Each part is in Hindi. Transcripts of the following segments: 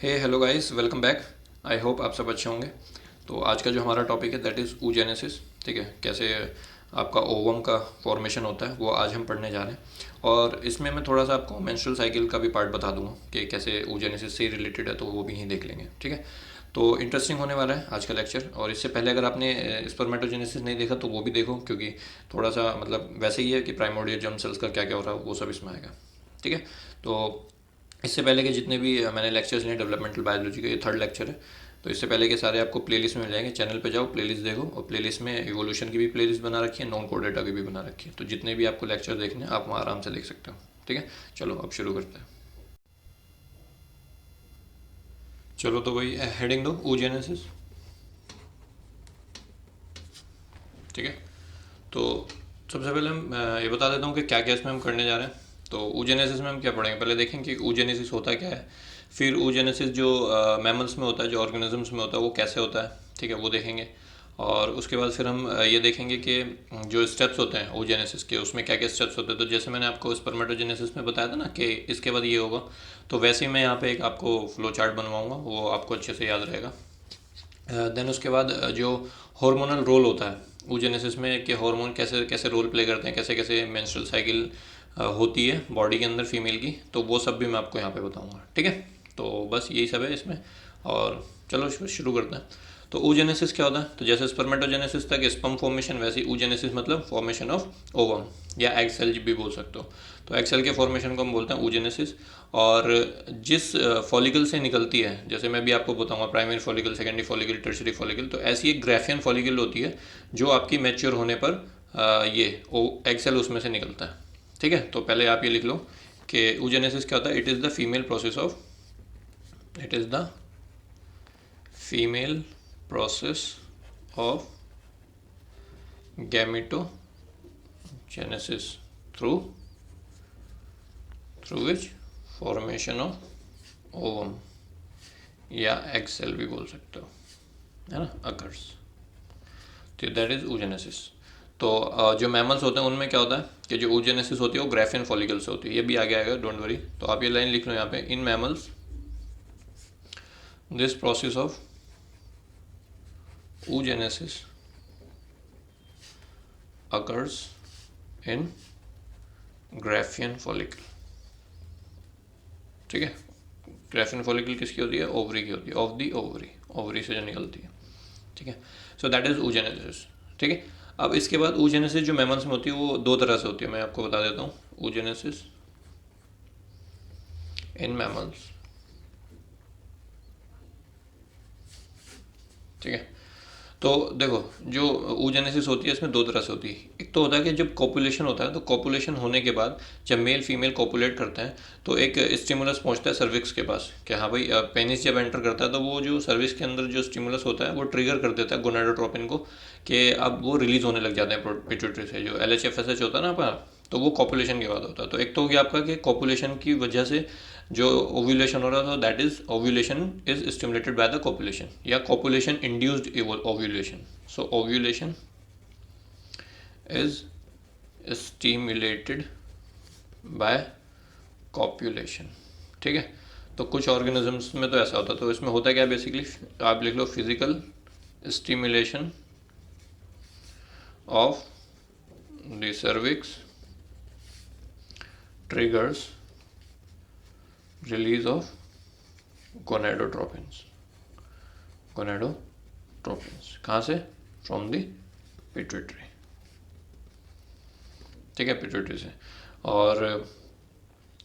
Hey hello guys, welcome back. I hope आप सब अच्छे होंगे। तो आज का जो हमारा टॉपिक है दैट इज़ oogenesis। ठीक है, कैसे आपका ओवम का फॉर्मेशन होता है वो आज हम पढ़ने जा रहे हैं। और इसमें मैं थोड़ा सा आपको मेंस्ट्रुअल साइकिल का भी पार्ट बता दूंगा कि कैसे oogenesis से रिलेटेड है, तो वो भी यहीं देख लेंगे। ठीक है, तो इंटरेस्टिंग होने वाला है आज का लेक्चर। और इससे पहले अगर आपने स्पर्मेटोजेनेसिस नहीं देखा तो वो भी देखो, क्योंकि थोड़ा सा मतलब वैसे ही है कि प्राइमोर्डियल जर्म सेल्स का क्या क्या हो रहा है वो सब इसमें आएगा। ठीक है, तो इससे पहले के जितने भी मैंने लेक्चर्स लिए डेवलपमेंटल बायोलॉजी का, ये थर्ड लेक्चर है। तो इससे पहले के सारे आपको प्लेलिस्ट में मिल जाएंगे। चैनल पे जाओ, प्लेलिस्ट देखो, और प्लेलिस्ट में इवोल्यूशन की भी प्लेलिस्ट बना रखी है, नॉन कोड डेटा की भी बना रखी है। तो जितने भी आपको लेक्चर देखने हैं आप वहाँ आराम से देख सकते हो। ठीक है, चलो अब शुरू करते हैं। चलो तो भाई हेडिंग दो, oogenesis। ठीक है, तो सबसे पहले हम ये बता देता हूँ कि क्या क्या इसमें हम करने जा रहे हैं। तो oogenesis में हम क्या पढ़ेंगे, पहले देखेंगे कि oogenesis होता क्या है। फिर oogenesis जो मैमल्स में होता है, जो ऑर्गेनिजम्स में होता है, वो कैसे होता है। ठीक है, वो देखेंगे। और उसके बाद फिर हम ये देखेंगे कि जो स्टेप्स होते हैं oogenesis के, उसमें क्या क्या स्टेप्स होते हैं। तो जैसे मैंने आपको स्पर्मेटोजेनेसिस में बताया था ना कि इसके बाद ये होगा, तो वैसे ही मैं यहाँ पे एक आपको फ्लो चार्ट बनवाऊंगा, वो आपको अच्छे से याद रहेगा। देन उसके बाद जो हार्मोनल रोल होता है oogenesis में, कि हार्मोन कैसे कैसे रोल प्ले करते हैं, कैसे कैसे मेंस्ट्रुअल साइकिल होती है बॉडी के अंदर फीमेल की, तो वो सब भी मैं आपको यहाँ पे बताऊँगा। ठीक है, तो बस यही सब है इसमें। और चलो शुरू करते हैं। तो oogenesis क्या होता है, तो जैसे स्पर्मेटोजेनेसिस तक स्पर्म फॉर्मेशन, वैसे ही oogenesis मतलब फॉर्मेशन ऑफ ओवम या एग सेल भी बोल सकते हो। तो एग सेल के फॉर्मेशन को हम बोलते हैं oogenesis। और जिस फॉलिकल से निकलती है, जैसे मैं भी आपको बताऊंगा primary follicle, secondary follicle, tertiary follicle, तो ऐसी एक ग्राफियन फॉलिकल होती है जो आपकी मैच्योर होने पर ये एग सेल उसमें से निकलता है। ठीक है, तो पहले आप ये लिख लो कि oogenesis क्या होता है। It is the female process of, it is the female process of gametogenesis through which formation of ovum या एग सेल भी बोल सकते हो, है ना, अकर्स। तो दैट इज oogenesis। तो जो मैमल्स होते हैं उनमें क्या होता है कि जो oogenesis होती है वो ग्राफियन फॉलिकल से होती है। ये भी आगे आएगा, डोंट वरी। तो आप ये लाइन लिख लो यहाँ पे, in mammals this process of oogenesis occurs in Graafian follicle. ठीक है, ग्राफियन फॉलिकल किसकी होती है, ओवरी की होती है, ऑफ दी ओवरी, ओवरी से जो निकलती है। ठीक है, सो दैट इज oogenesis। ठीक है, अब इसके बाद oogenesis जो मैमल्स में होती है वो दो तरह से होती है, मैं आपको बता देता हूँ। oogenesis इन मैमल्स, ठीक है। तो देखो, जो oogenesis होती है इसमें दो तरह से होती है। एक तो होता है कि जब कॉपुलेशन होता है, तो कॉपुलेशन होने के बाद जब मेल फीमेल कॉपुलेट करते हैं तो एक स्टिमुलस पहुंचता है सर्विक्स के पास, कि हाँ भाई पेनिस जब एंटर करता है तो वो जो सर्विक्स के अंदर जो स्टिमुलस होता है वो ट्रिगर कर देता है गोनाडोट्रोपिन को, कि अब वो रिलीज होने लग जाते हैं पिट्यूटरी से, जो LHFSH होता है ना अपना। तो वो कॉपुलेशन के बाद होता है। तो एक तो हो गया आपका कि कॉपुलेशन की वजह से जो ओव्यूलेशन हो रहा था, that is ovulation is stimulated by the copulation, या copulation induced ovulation. So ovulation is stimulated by copulation. ठीक है, तो कुछ ऑर्गेनिजम्स में तो ऐसा होता है। तो इसमें होता क्या बेसिकली, आप लिख लो physical stimulation of the cervix triggers release of gonadotropins। gonadotropins कहाँ से, फ्रॉम द पिट्यूटरी। ठीक है, पिट्यूटरी से। और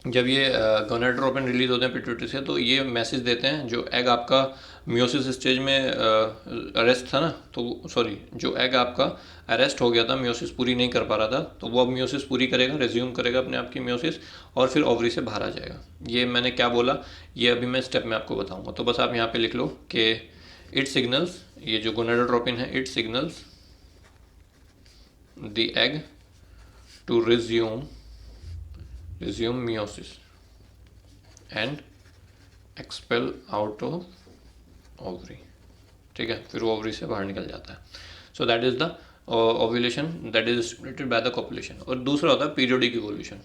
जब ये गोनाडोट्रोपिन रिलीज होते हैं पिट्यूटरी से, तो ये मैसेज देते हैं, जो एग आपका मियोसिस स्टेज में अरेस्ट था ना, तो सॉरी, जो एग आपका अरेस्ट हो गया था, मियोसिस पूरी नहीं कर पा रहा था, तो वो अब मियोसिस पूरी करेगा, रिज्यूम करेगा अपने आप की मियोसिस, और फिर ओवरी से बाहर आ जाएगा। ये मैंने क्या बोला, ये अभी मैं स्टेप में आपको बताऊंगा। तो बस आप यहाँ पे लिख लो कि इट सिग्नल्स, ये जो गोनाडोट्रोपिन है, it signals the egg to resume meiosis and expel out of ovary। ठीक है, फिर वो ओवरी से बाहर निकल जाता है। सो that is the ovulation that is stimulated by the copulation. और दूसरा होता है पीरियोडिक इवोल्यूशन,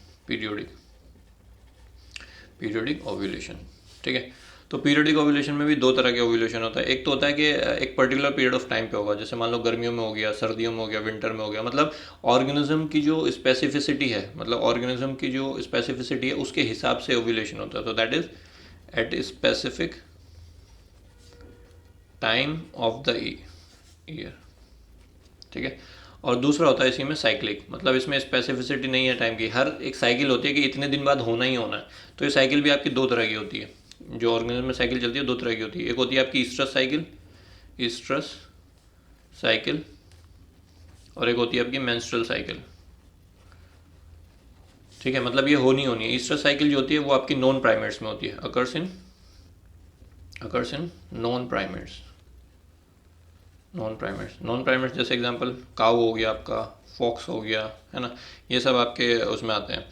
पीरियोडिक ओव्यूलेशन। ठीक है, तो पीरियडिक ओव्यूलेशन में भी दो तरह के ओव्यूलेशन होता है। एक तो होता है कि एक पर्टिकुलर पीरियड ऑफ टाइम पे होगा, जैसे मान लो गर्मियों में हो गया, सर्दियों में हो गया, विंटर में हो गया, मतलब ऑर्गेनिज्म की जो स्पेसिफिसिटी है, मतलब ऑर्गेनिज्म की जो स्पेसिफिसिटी है उसके हिसाब से ओव्यूलेशन होता है। तो that is at specific time of the year, ठीक है। और दूसरा होता है इसी में साइक्लिक, मतलब इसमें स्पेसिफिसिटी नहीं है टाइम की, हर एक साइकिल होती है कि इतने दिन बाद होना ही होना है। तो ये साइकिल भी आपकी दो तरह की होती है, जो ऑर्गेनिज्म में साइकिल चलती है दो तरह की होती है। एक होती है आपकी ईस्ट्रस साइकिल, ईस्ट्रस साइकिल, और एक होती है आपकी मेंस्ट्रुअल साइकिल, ठीक है। मतलब ये होनी होनी है। ईस्ट्रस साइकिल जो होती है वो आपकी नॉन प्राइमेट्स में होती है, occurs in non primates, non primates जैसे एग्जांपल काऊ हो गया आपका, फॉक्स हो गया, है ना, ये सब आपके उसमें आते हैं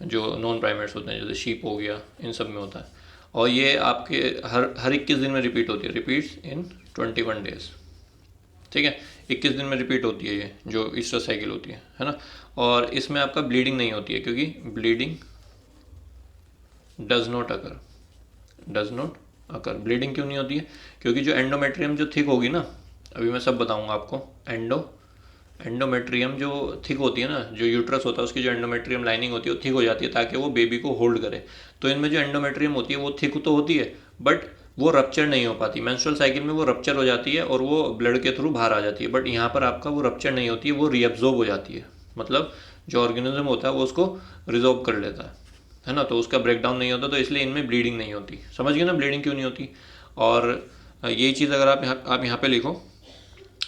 जो नॉन प्राइमेट्स होते हैं, जैसे शीप हो गया, इन सब में होता है। और ये आपके हर 21 दिन में रिपीट होती है, रिपीट्स इन 21 डेज, ठीक है। 21 दिन में रिपीट होती है ये जो ईस्टर साइकिल होती है ना। और इसमें आपका ब्लीडिंग नहीं होती है, क्योंकि bleeding does not occur. Bleeding क्यों नहीं होती है? क्योंकि जो एंडोमेट्रियम जो थिक होगी ना, अभी मैं सब बताऊंगा आपको। एंडोमेट्रियम जो थिक होती है ना, जो यूट्रस होता है उसकी जो एंडोमेट्रियम लाइनिंग होती है वो थिक हो जाती है ताकि वो बेबी को होल्ड करे। तो इनमें जो एंडोमेट्रियम होती है वो थिक तो होती है, बट वो रप्चर नहीं हो पाती। मेंस्ट्रुअल साइकिल में वो रप्चर हो जाती है और वो ब्लड के थ्रू बाहर आ जाती है, बट यहाँ पर आपका वो रप्चर नहीं होती है, वो रीअब्जॉर्ब हो जाती है। मतलब जो ऑर्गेनिज्म होता है वो उसको रिजॉर्ब कर लेता है ना, तो उसका ब्रेकडाउन नहीं होता, तो इसलिए इनमें ब्लीडिंग नहीं होती। समझ गए ना ब्लीडिंग क्यों नहीं होती? और यही चीज़ अगर आप यहाँ पे लिखो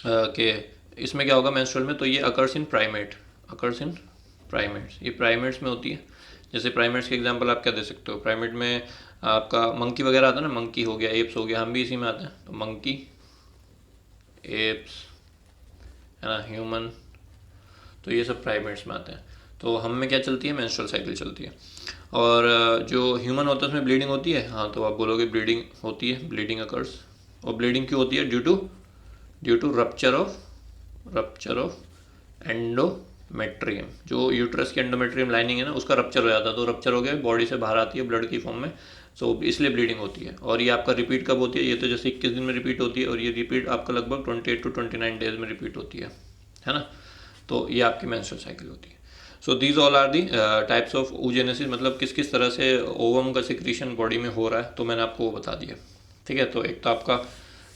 कि इसमें क्या होगा मेंस्ट्रुअल में, तो ये अकर्स इन प्राइमेट्स, ये प्राइमेट्स में होती है। जैसे प्राइमेट्स के एग्जांपल आप क्या दे सकते हो? प्राइमेट में आपका मंकी वगैरह आता है ना, मंकी हो गया, एप्स हो गया, हम भी इसी में आते हैं। तो मंकी, एप्स, है ना, ह्यूमन, तो ये सब प्राइमेट्स में आते हैं। तो हम में क्या चलती है? मेंस्ट्रुअल साइकिल चलती है। और जो ह्यूमन होता है उसमें ब्लीडिंग होती है, हाँ, तो आप बोलोगे ब्लीडिंग होती है, ब्लीडिंग अकर्स। और ब्लीडिंग क्यों होती है? Due to rupture of endometrium. जो यूट्रस की एंडोमेट्रियम लाइनिंग है ना, उसका रप्चर हो जाता है, तो रप्चर हो गया, बॉडी से बाहर आती है ब्लड की फॉर्म में, सो इसलिए ब्लीडिंग होती है। और ये आपका रिपीट कब होती है? ये तो जैसे 21 दिन में रिपीट होती है, और ये रिपीट आपका लगभग 28 to 29 डेज में रिपीट होती है ना। तो ये आपकी मेंस्ट्रुअल साइकिल होती है। So these all are the types of oogenesis, मतलब किस किस तरह से ओवम का सिक्रीशन बॉडी में हो रहा है, तो मैंने आपको वो बता दिया, ठीक है। तो एक तो आपका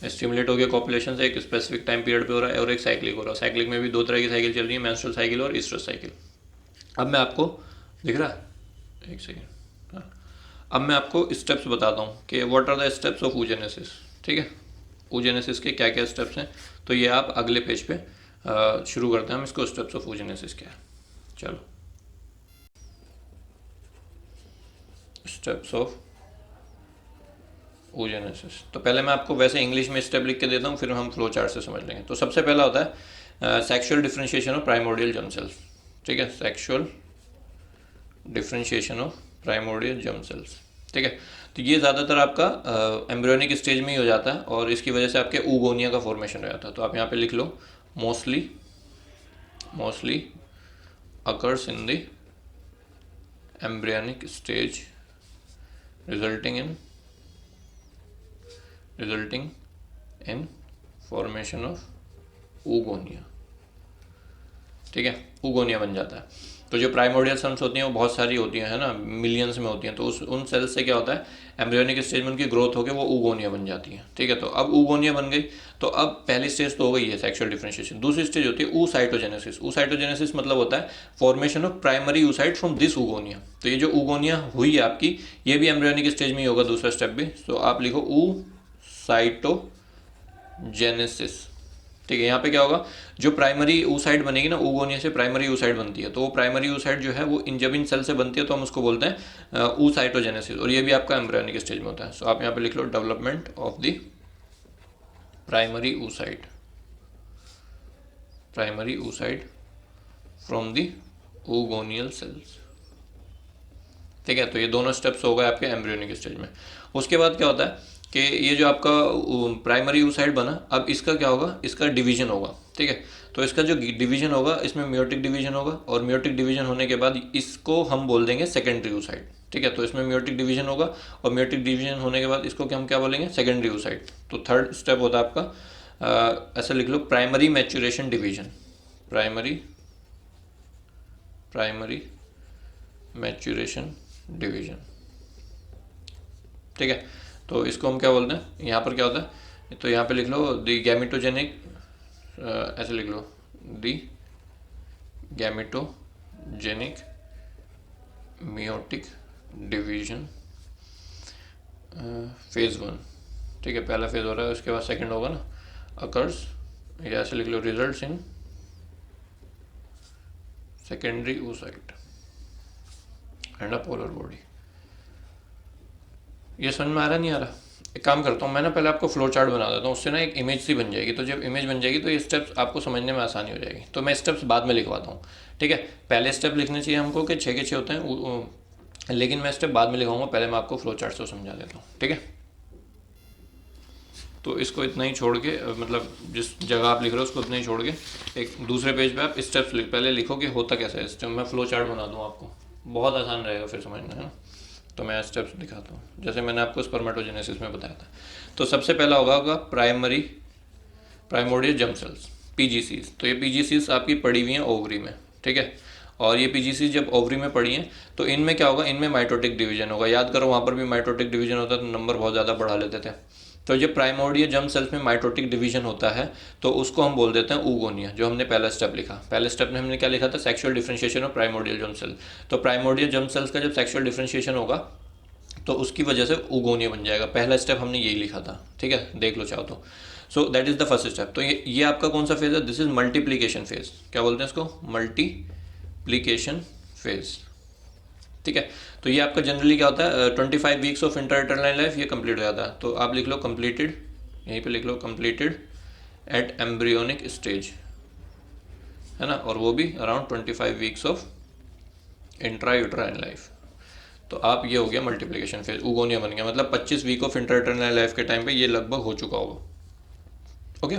स्टिमुलेट हो गया कॉपुलेशन से, एक स्पेसिफिक टाइम पीरियड पे हो रहा है, और एक साइक्लिक हो रहा है। साइक्लिक में भी दो तरह की साइकिल चल रही है, मेंस्ट्रुअल साइकिल और ईस्ट्रस साइकिल। अब मैं आपको दिख रहा है, एक सेकेंड, हाँ, अब मैं आपको स्टेप्स बताता हूँ कि what are the steps of oogenesis, ठीक है। oogenesis के क्या क्या स्टेप्स हैं, तो ये आप अगले पेज पे शुरू करते हैं हम इसको, स्टेप्स ऑफ oogenesis क्या है। चलो, स्टेप्स ऑफ oogenesis। तो पहले मैं आपको वैसे इंग्लिश में स्टेप लिख के देता हूँ, फिर हम फ्लो चार्ट से समझ लेंगे। तो सबसे पहला होता है sexual differentiation of primordial germ sales, ठीक है, sexual differentiation of primordial germ sales, ठीक है। तो ये ज़्यादातर आपका एम्ब्रियोनिक स्टेज में ही हो जाता है, और इसकी वजह से आपके oogonia का फॉर्मेशन हो जाता है। तो आप यहाँ पे लिख लो, mostly occurs in the embryonic stage resulting in formation of oogonia, ठीक है, oogonia बन जाता है। तो जो प्राइमोर्डियल सेल्स होती हैं वो बहुत सारी होती हैं, है ना, मिलियंस में होती हैं। तो उन सेल्स से क्या होता है, एम्ब्रियोनिक स्टेज में उनकी ग्रोथ होकर वो oogonia बन जाती है, ठीक है। तो अब oogonia बन गई, तो अब पहली स्टेज तो हो गई है सेक्सुअल डिफरेंशिएशन। दूसरी स्टेज होती है oocytogenesis। oocytogenesis मतलब होता है formation of primary oocyte from this oogonia। तो ये जो oogonia हुई है आपकी, ये भी एम्ब्रियोनिक स्टेज में ही होगा, दूसरा स्टेप भी। तो आप लिखो oocytogenesis, ठीक है। यहाँ पे क्या होगा, जो प्राइमरी oocyte बनेगी ना, oogonia से प्राइमरी oocyte बनती है, तो वो प्राइमरी oocyte जो है वो जब इन सेल से बनती है तो हम उसको बोलते हैं oocytogenesis, और ये भी आपका एम्ब्रियोनिक स्टेज में होता है। सो आप यहाँ पे लिख लो development of the primary oocyte from the oogonial cells, ठीक है। तो ये दोनों स्टेप्स हो गए आपके एम्ब्रियोनिक स्टेज में। उसके बाद क्या होता है कि ये जो आपका प्राइमरी oocyte बना, अब इसका क्या होगा, इसका डिवीजन होगा, ठीक है। तो इसका जो डिवीजन होगा, इसमें मियोटिक डिवीजन होगा, और मियोटिक डिवीजन होने के बाद इसको हम बोल देंगे सेकेंडरी oocyte, ठीक है, तो इसमें म्योटिक डिवीजन होगा और म्योटिक डिवीजन होने के बाद इसको हम क्या बोलेंगे, सेकेंडरी oocyte। तो थर्ड स्टेप होता है आपका, ऐसा लिख लो, primary maturation division, primary maturation division. ठीक है, तो इसको हम क्या बोलते हैं, यहाँ पर क्या होता है, तो यहाँ पे लिख लो दी गैमेटोजेनिक, ऐसे लिख लो दी गैमेटोजेनिक मियोटिक डिवीजन फेज 1। ठीक है, पहला फेज हो रहा है, उसके बाद सेकंड होगा ना, अकर्स, या ऐसे लिख लो results in secondary oocyte and a polar body. ये समझ में आ रहा नहीं आ रहा? एक काम करता हूँ मैं ना, पहले आपको फ्लो चार्ट बना देता हूँ, उससे ना एक इमेज सी बन जाएगी। तो जब इमेज बन जाएगी तो ये स्टेप्स आपको समझने में आसानी हो जाएगी। तो मैं स्टेप्स बाद में लिखवाता हूँ। ठीक है, पहले स्टेप लिखने चाहिए हमको कि 6 के 6 होते हैं, लेकिन मैं स्टेप बाद में लिखाऊंगा, पहले मैं आपको फ्लो चार्ट से समझा देता हूँ। ठीक है, तो इसको इतना ही छोड़ के, मतलब जिस जगह आप लिख रहे हो उसको इतना ही छोड़ के एक दूसरे पेज पे आप स्टेप्स पहले लिखो कि होता कैसा है स्टेप। मैं फ्लो चार्ट बना दूँ आपको, बहुत आसान रहेगा फिर समझना, है ना। तो मैं स्टेप्स दिखाता हूँ, जैसे मैंने आपको स्पर्मेटोजेनेसिस में बताया था। तो सबसे पहला होगा प्राइमोर्डियल जर्म सेल्स, पीजीसीज। तो ये पीजीसीज आपकी पड़ी हुई हैं ओवरी में। ठीक है, और ये पीजीसी जब ओवरी में पड़ी हैं तो इनमें क्या होगा, इनमें माइटोटिक डिवीजन होगा। याद करो, वहाँ पर भी माइटोटिक डिवीजन होता है तो नंबर बहुत ज़्यादा बढ़ा लेते थे। तो जब प्राइमोर्डियल जर्म सेल्स में माइटोटिक डिवीजन होता है तो उसको हम बोल देते हैं ऊगोनिया, जो हमने पहला स्टेप लिखा। पहले स्टेप में हमने क्या लिखा था, sexual differentiation of primordial germ cell. तो प्राइमोर्डियल जर्म सेल्स का जब सेक्सुअल डिफरेंशिएशन होगा तो उसकी वजह से ऊगोनिया बन जाएगा। पहला स्टेप हमने यही लिखा था। ठीक है, देख लो चाहो तो। सो that is the first step. तो ये आपका कौन सा फेज है, दिस इज मल्टीप्लीकेशन फेज। क्या बोलते हैं इसको, मल्टीप्लीकेशन फेज। ठीक है, तो ये आपका जनरली क्या होता है, 25 वीक्स ऑफ इंटरटर्नल लाइफ ये कंप्लीट हो जाता है। तो आप लिख लो कंप्लीटेड, यहीं पे लिख लो कंप्लीटेड एट एम्ब्रियोनिक स्टेज, है ना, और वो भी around 25 weeks of intrauterine life. तो आप ये हो गया मल्टीप्लिकेशन फेज, ऊगोनिया बन गया। मतलब 25 वीक ऑफ इंटरटर्नल लाइफ के टाइम पे ये लगभग हो चुका होगा। ओके,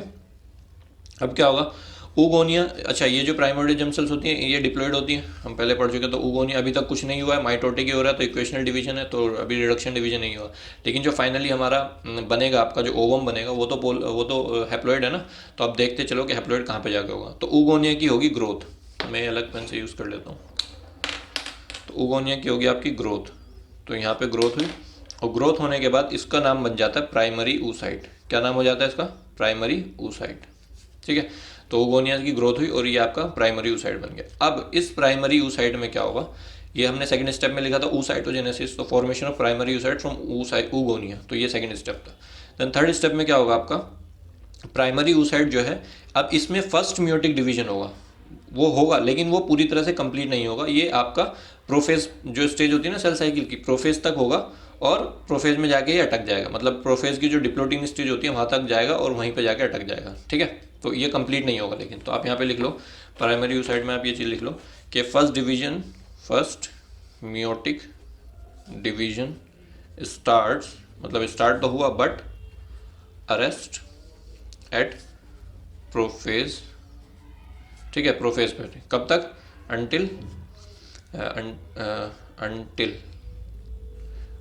अब क्या होगा, ऊगोनिया। अच्छा, ये जो प्राइमोर्डियल जर्म सेल्स होती हैं ये डिप्लॉयड होती हैं, हम पहले पढ़ चुके। तो ऊगोनिया अभी तक कुछ नहीं हुआ है, माइटोटिक ही हो रहा है, तो इक्वेशनल डिवीजन है, तो अभी रिडक्शन डिवीजन नहीं हुआ। लेकिन जो फाइनली हमारा बनेगा, आपका जो ओवम बनेगा, वो तो हैप्लॉइड है ना। तो अब देखते चलो कि हैप्लॉइड कहाँ पे जाके होगा। तो ऊगोनिया की होगी ग्रोथ, मैं अलग पेन से यूज़ कर लेता हूँ। तो ऊगोनिया की होगी आपकी ग्रोथ। तो यहाँ पे ग्रोथ हुई, और ग्रोथ होने के बाद इसका नाम बन जाता है प्राइमरी oocyte। क्या नाम हो जाता है इसका, प्राइमरी oocyte। ठीक है, तो ऊगोनिया की ग्रोथ हुई और ये आपका प्राइमरी oocyte बन गया। अब इस प्राइमरी oocyte में क्या होगा, ये हमने सेकंड स्टेप में लिखा था oocytogenesis, तो formation of primary oocyte from oogonia, तो ये सेकंड स्टेप था। देन थर्ड स्टेप में क्या होगा आपका, प्राइमरी oocyte जो है, अब इसमें फर्स्ट म्योटिक डिवीजन होगा, वो होगा, लेकिन वो पूरी तरह से कंप्लीट नहीं होगा। ये आपका प्रोफेज जो स्टेज होती है ना सेल साइकिल की, प्रोफेज तक होगा, और प्रोफेज में जाके ये अटक जाएगा। मतलब प्रोफेज की जो डिप्लोटिंग स्टेज होती है वहाँ तक जाएगा और वहीं पे जाके अटक जाएगा। ठीक है, तो ये कंप्लीट नहीं होगा। लेकिन तो आप यहाँ पे लिख लो प्राइमरी oocyte में, आप ये चीज़ लिख लो कि फर्स्ट म्योटिक डिवीजन स्टार्ट्स, मतलब स्टार्ट तो हुआ बट अरेस्ट एट प्रोफेज। ठीक है, प्रोफेज पे कब तक,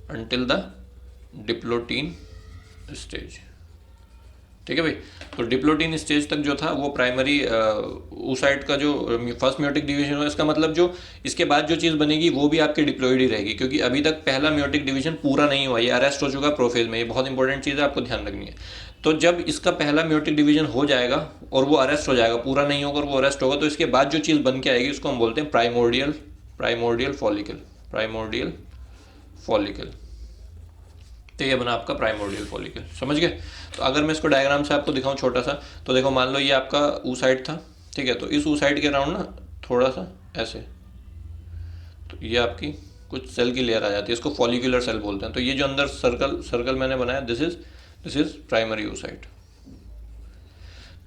अंटिल द डिप्लोटीन स्टेज। ठीक है भाई, तो डिप्लोटीन स्टेज तक जो था वो प्राइमरी oocyte का जो फर्स्ट म्योटिक डिवीजन है, इसका मतलब जो इसके बाद जो चीज़ बनेगी वो भी आपके डिप्लॉइड ही रहेगी, क्योंकि अभी तक पहला म्योटिक डिवीजन पूरा नहीं हुआ, ये अरेस्ट हो चुका प्रोफेज में। ये बहुत इंपॉर्टेंट चीज़ है, आपको ध्यान रखनी है। तो जब इसका पहला म्योटिक डिवीजन हो जाएगा और वो अरेस्ट हो जाएगा, पूरा नहीं होगा और वो अरेस्ट होगा, तो इसके बाद जो चीज़ बन के आएगी उसको हम बोलते हैं प्राइमोर्डियल फॉलिकल। तो ये बना आपका प्राइमोर्डियल फॉलिकल। समझ गए? तो अगर मैं इसको डायग्राम से आपको दिखाऊं छोटा सा, तो देखो मान लो ये आपका oocyte था। ठीक है, तो इस oocyte के राउंड ना थोड़ा सा ऐसे, तो ये आपकी कुछ सेल की लेयर आ जाती है, इसको फॉलिकुलर सेल बोलते हैं। तो ये जो अंदर सर्कल मैंने बनाया, दिस इज प्राइमरी oocyte।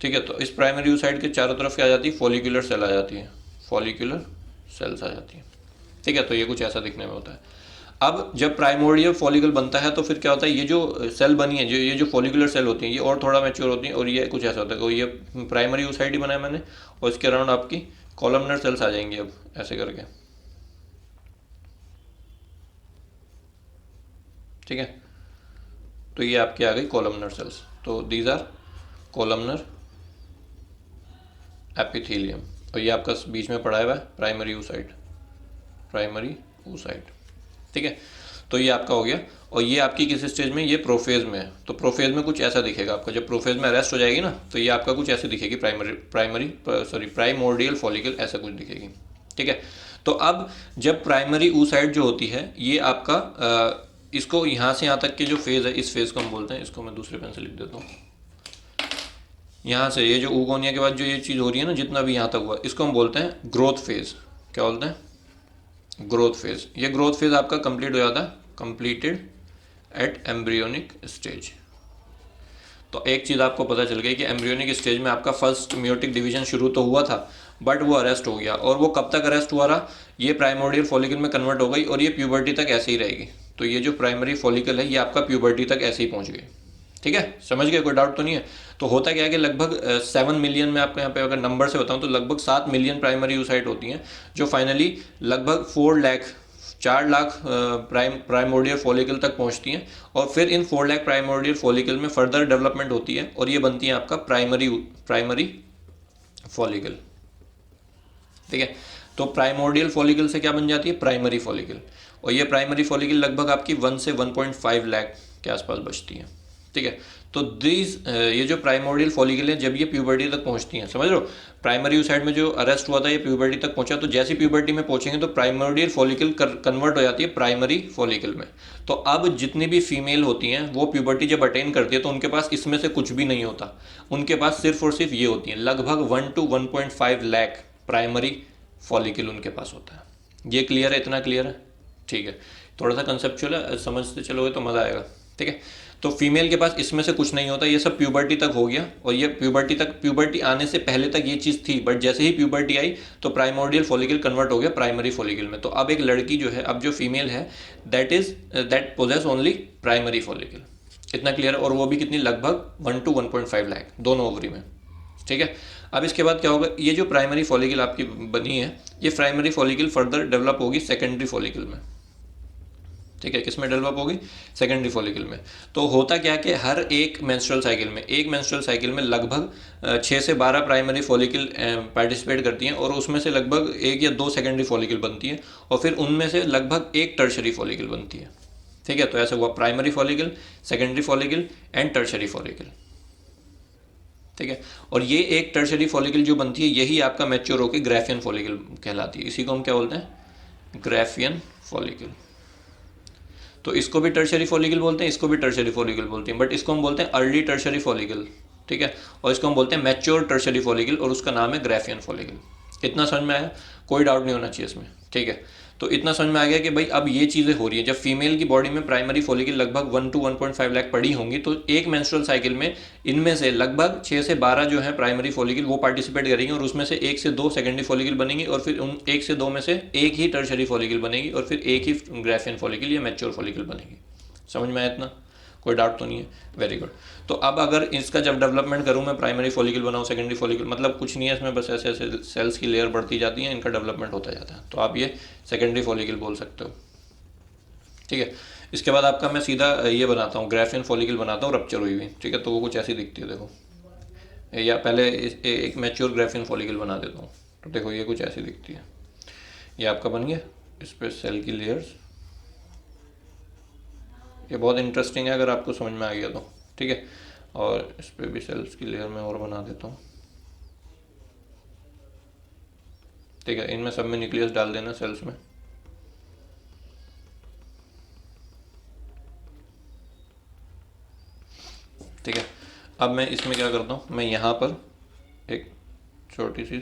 ठीक है, तो इस प्राइमरी oocyte के चारों तरफ क्या आ जाती है, फॉलिकुलर सेल आ जाती है, फॉलिकुलर सेल्स आ जाती है। ठीक है, तो ये कुछ ऐसा दिखने में होता है। अब जब प्राइमोर्डियल फॉलिकल बनता है तो फिर क्या होता है, ये जो सेल बनी है, ये जो फॉलिकुलर सेल होती हैं, ये और थोड़ा मैच्योर होती हैं, और ये कुछ ऐसा होता है। तो ये प्राइमरी oocyte ही बनाया मैंने, और इसके अराउंड आपकी कॉलमनर सेल्स आ जाएंगी अब ऐसे करके। ठीक है। तो ये आपके आ गई कॉलमनर सेल्स। तो दीज आर कॉलमनर एपिथेलियम। और ये आपका बीच में पड़ा हुआ है प्राइमरी oocyte, प्राइमरी oocyte, ठीक है। तो ये आपका हो गया। और ये आपकी किस स्टेज में, ये प्रोफेज में है। तो प्रोफेज में कुछ ऐसा दिखेगा आपका, जब प्रोफेज में अरेस्ट हो जाएगी ना तो ये आपका कुछ ऐसे दिखेगी, प्राइमोर्डियल फॉलिकल ऐसा कुछ दिखेगी, ठीक है। तो अब जब प्राइमरी oocyte जो होती है ये आपका इसको यहाँ से यहाँ तक के जो फेज़ है, इस फेज़ को हम बोलते हैं, इसको मैं दूसरे पेन से लिख देता हूँ। यहाँ से ये जो ऊगोनिया के बाद जो ये चीज़ हो रही है ना, जितना भी यहाँ तक हुआ, इसको हम बोलते हैं ग्रोथ फेज़। क्या बोलते हैं? Growth phase. ये ग्रोथ फेज़ आपका कंप्लीट हो जाता है, कंप्लीटेड एट एम्ब्रियोनिक स्टेज। तो एक चीज़ आपको पता चल गई कि एम्ब्रियोनिक स्टेज में आपका फर्स्ट मियोटिक डिवीजन शुरू तो हुआ था, बट वो अरेस्ट हो गया। और वो कब तक अरेस्ट हुआ रहा, ये प्राइमोर्डियल फॉलिकल में कन्वर्ट हो गई और ये प्यूबर्टी तक ऐसे ही रहेगी। तो ये जो प्राइमरी फॉलिकल है ये आपका प्यूबर्टी तक ऐसे ही पहुंच गई, ठीक है। समझ गए, कोई डाउट तो नहीं है। तो होता क्या है कि लगभग 7 मिलियन में आपको यहाँ पे अगर नंबर से बताऊँ तो लगभग 7 मिलियन प्राइमरी oocyte होती हैं, जो फाइनली लगभग 4 लाख प्राइमोर्डियल फॉलिकल तक पहुँचती हैं। और फिर इन 4 लाख प्राइमोर्डियल फॉलिकल में फर्दर डेवलपमेंट होती है और ये बनती है आपका प्राइमरी फॉलिकल, ठीक है। तो प्राइमोर्डियल फॉलिकल से क्या बन जाती है, प्राइमरी फॉलिकल। और ये प्राइमरी फॉलिकल लगभग आपकी 1 से 1.5 लाख के आसपास बचती है, ठीक है। तो ये जो प्राइमोर्डियल फॉलिकल है जब ये प्यूबर्टी तक पहुंचती हैं, समझ लो प्राइमरी oocyte में जो अरेस्ट हुआ था ये प्यूबर्टी तक पहुंचा, तो जैसे प्यूबर्टी में पहुंचेंगे तो प्राइमोर्डियल फॉलिकल कन्वर्ट हो जाती है प्राइमरी फॉलिकल में। तो अब जितनी भी फीमेल होती हैं वो प्यूबर्टी जब अटेन करती है तो उनके पास इसमें से कुछ भी नहीं होता, उनके पास सिर्फ और सिर्फ ये होती हैं, लगभग 1 to 1.5 लाख प्राइमरी फॉलिकल उनके पास होता है। ये क्लियर है, इतना क्लियर है, ठीक है। थोड़ा सा कंसेप्चुअल है, समझते चलोगे तो मज़ा आएगा, ठीक है। तो फीमेल के पास इसमें से कुछ नहीं होता, ये सब प्यूबर्टी तक हो गया। और ये प्यूबर्टी आने से पहले तक ये चीज़ थी, बट जैसे ही प्यूबर्टी आई तो प्राइमोर्डियल फॉलिकल कन्वर्ट हो गया प्राइमरी फॉलिकल में। तो अब एक लड़की जो है, अब जो फीमेल है that possess only primary follicle, इतना क्लियर है। और वो भी कितनी, लगभग 1 to 1.5 लाख दोनों ओवरी में, ठीक है। अब इसके बाद क्या होगा, ये जो प्राइमरी फॉलिकल आपकी बनी है ये प्राइमरी फॉलिकल फर्दर डेवलप होगी सेकेंडरी फॉलिकल में, ठीक है। किस में डेवलप होगी, सेकेंडरी फॉलिकल में। तो होता क्या है कि हर एक मेंस्ट्रुअल साइकिल में लगभग 6 से 12 प्राइमरी फॉलिकल पार्टिसिपेट करती हैं और उसमें से लगभग 1 या 2 सेकेंडरी फॉलिकल बनती है और फिर उनमें से लगभग 1 टर्शरी फॉलिकल बनती है, ठीक है। तो ऐसा हुआ primary follicle, secondary follicle and tertiary follicle, ठीक है। और ये एक टर्शरी फॉलिकल जो बनती है यही आपका मैच्योर होकर ग्राफियन फॉलिकल कहलाती है। इसी को हम क्या बोलते हैं, ग्राफियन फॉलिकल। तो इसको भी टर्शरी फॉलिकल बोलते हैं, इसको भी टर्शरी फॉलिकल बोलते हैं, बट इसको हम बोलते हैं अर्ली टर्शरी फॉलिकल, ठीक है। और इसको हम बोलते हैं मैच्योर टर्शरी फॉलिकल और उसका नाम है ग्राफियन फॉलिकल। इतना समझ में आया, कोई डाउट नहीं होना चाहिए इसमें, ठीक है। तो इतना समझ में आ गया कि भाई अब ये चीज़ें हो रही है, जब फीमेल की बॉडी में प्राइमरी फॉलिकल लगभग 1 to 1.5 लाख पड़ी होंगी तो एक मेंस्ट्रुअल साइकिल में इनमें से लगभग 6 से 12 जो है प्राइमरी फॉलिकल वो पार्टिसिपेट करेंगे और उसमें से 1 से 2 सेकेंडरी फॉलिकल बनेंगी और फिर उन 1 से 2 में से एक ही टर्शरी फॉलिकल बनेगी और फिर एक ही ग्राफियन फॉलिकल या मैच्योर फॉलिकल बनेगी। समझ में आया इतना, कोई डाउट तो नहीं है, वेरी गुड। तो अब अगर इसका जब डेवलपमेंट करूँ मैं, प्राइमरी फॉलिकल बनाऊँ, सेकेंडरी फॉलिकल, मतलब कुछ नहीं है इसमें, बस ऐसे ऐसे सेल्स की लेयर बढ़ती जाती है, इनका डेवलपमेंट होता जाता है। तो आप ये सेकेंडरी फॉलिकल बोल सकते हो, ठीक है। इसके बाद आपका मैं सीधा ये बनाता हूँ, ग्राफियन फॉलिकल बनाता हूँ रप्चर हुई हुई, ठीक है। तो वो कुछ ऐसी दिखती है, देखो, या पहले एक मैच्योर ग्राफियन फॉलिकल बना देता हूँ। तो देखो ये कुछ ऐसी दिखती है, ये आपका बन गया, इस पर सेल की लेयर्स। ये बहुत इंटरेस्टिंग है अगर आपको समझ में आ गया तो, ठीक है। और इस पर भी सेल्स की लेयर में और बना देता हूँ, ठीक है। इनमें सब में न्यूक्लियस डाल देना सेल्स में, ठीक है। अब मैं इसमें क्या करता हूँ, मैं यहाँ पर एक छोटी सी,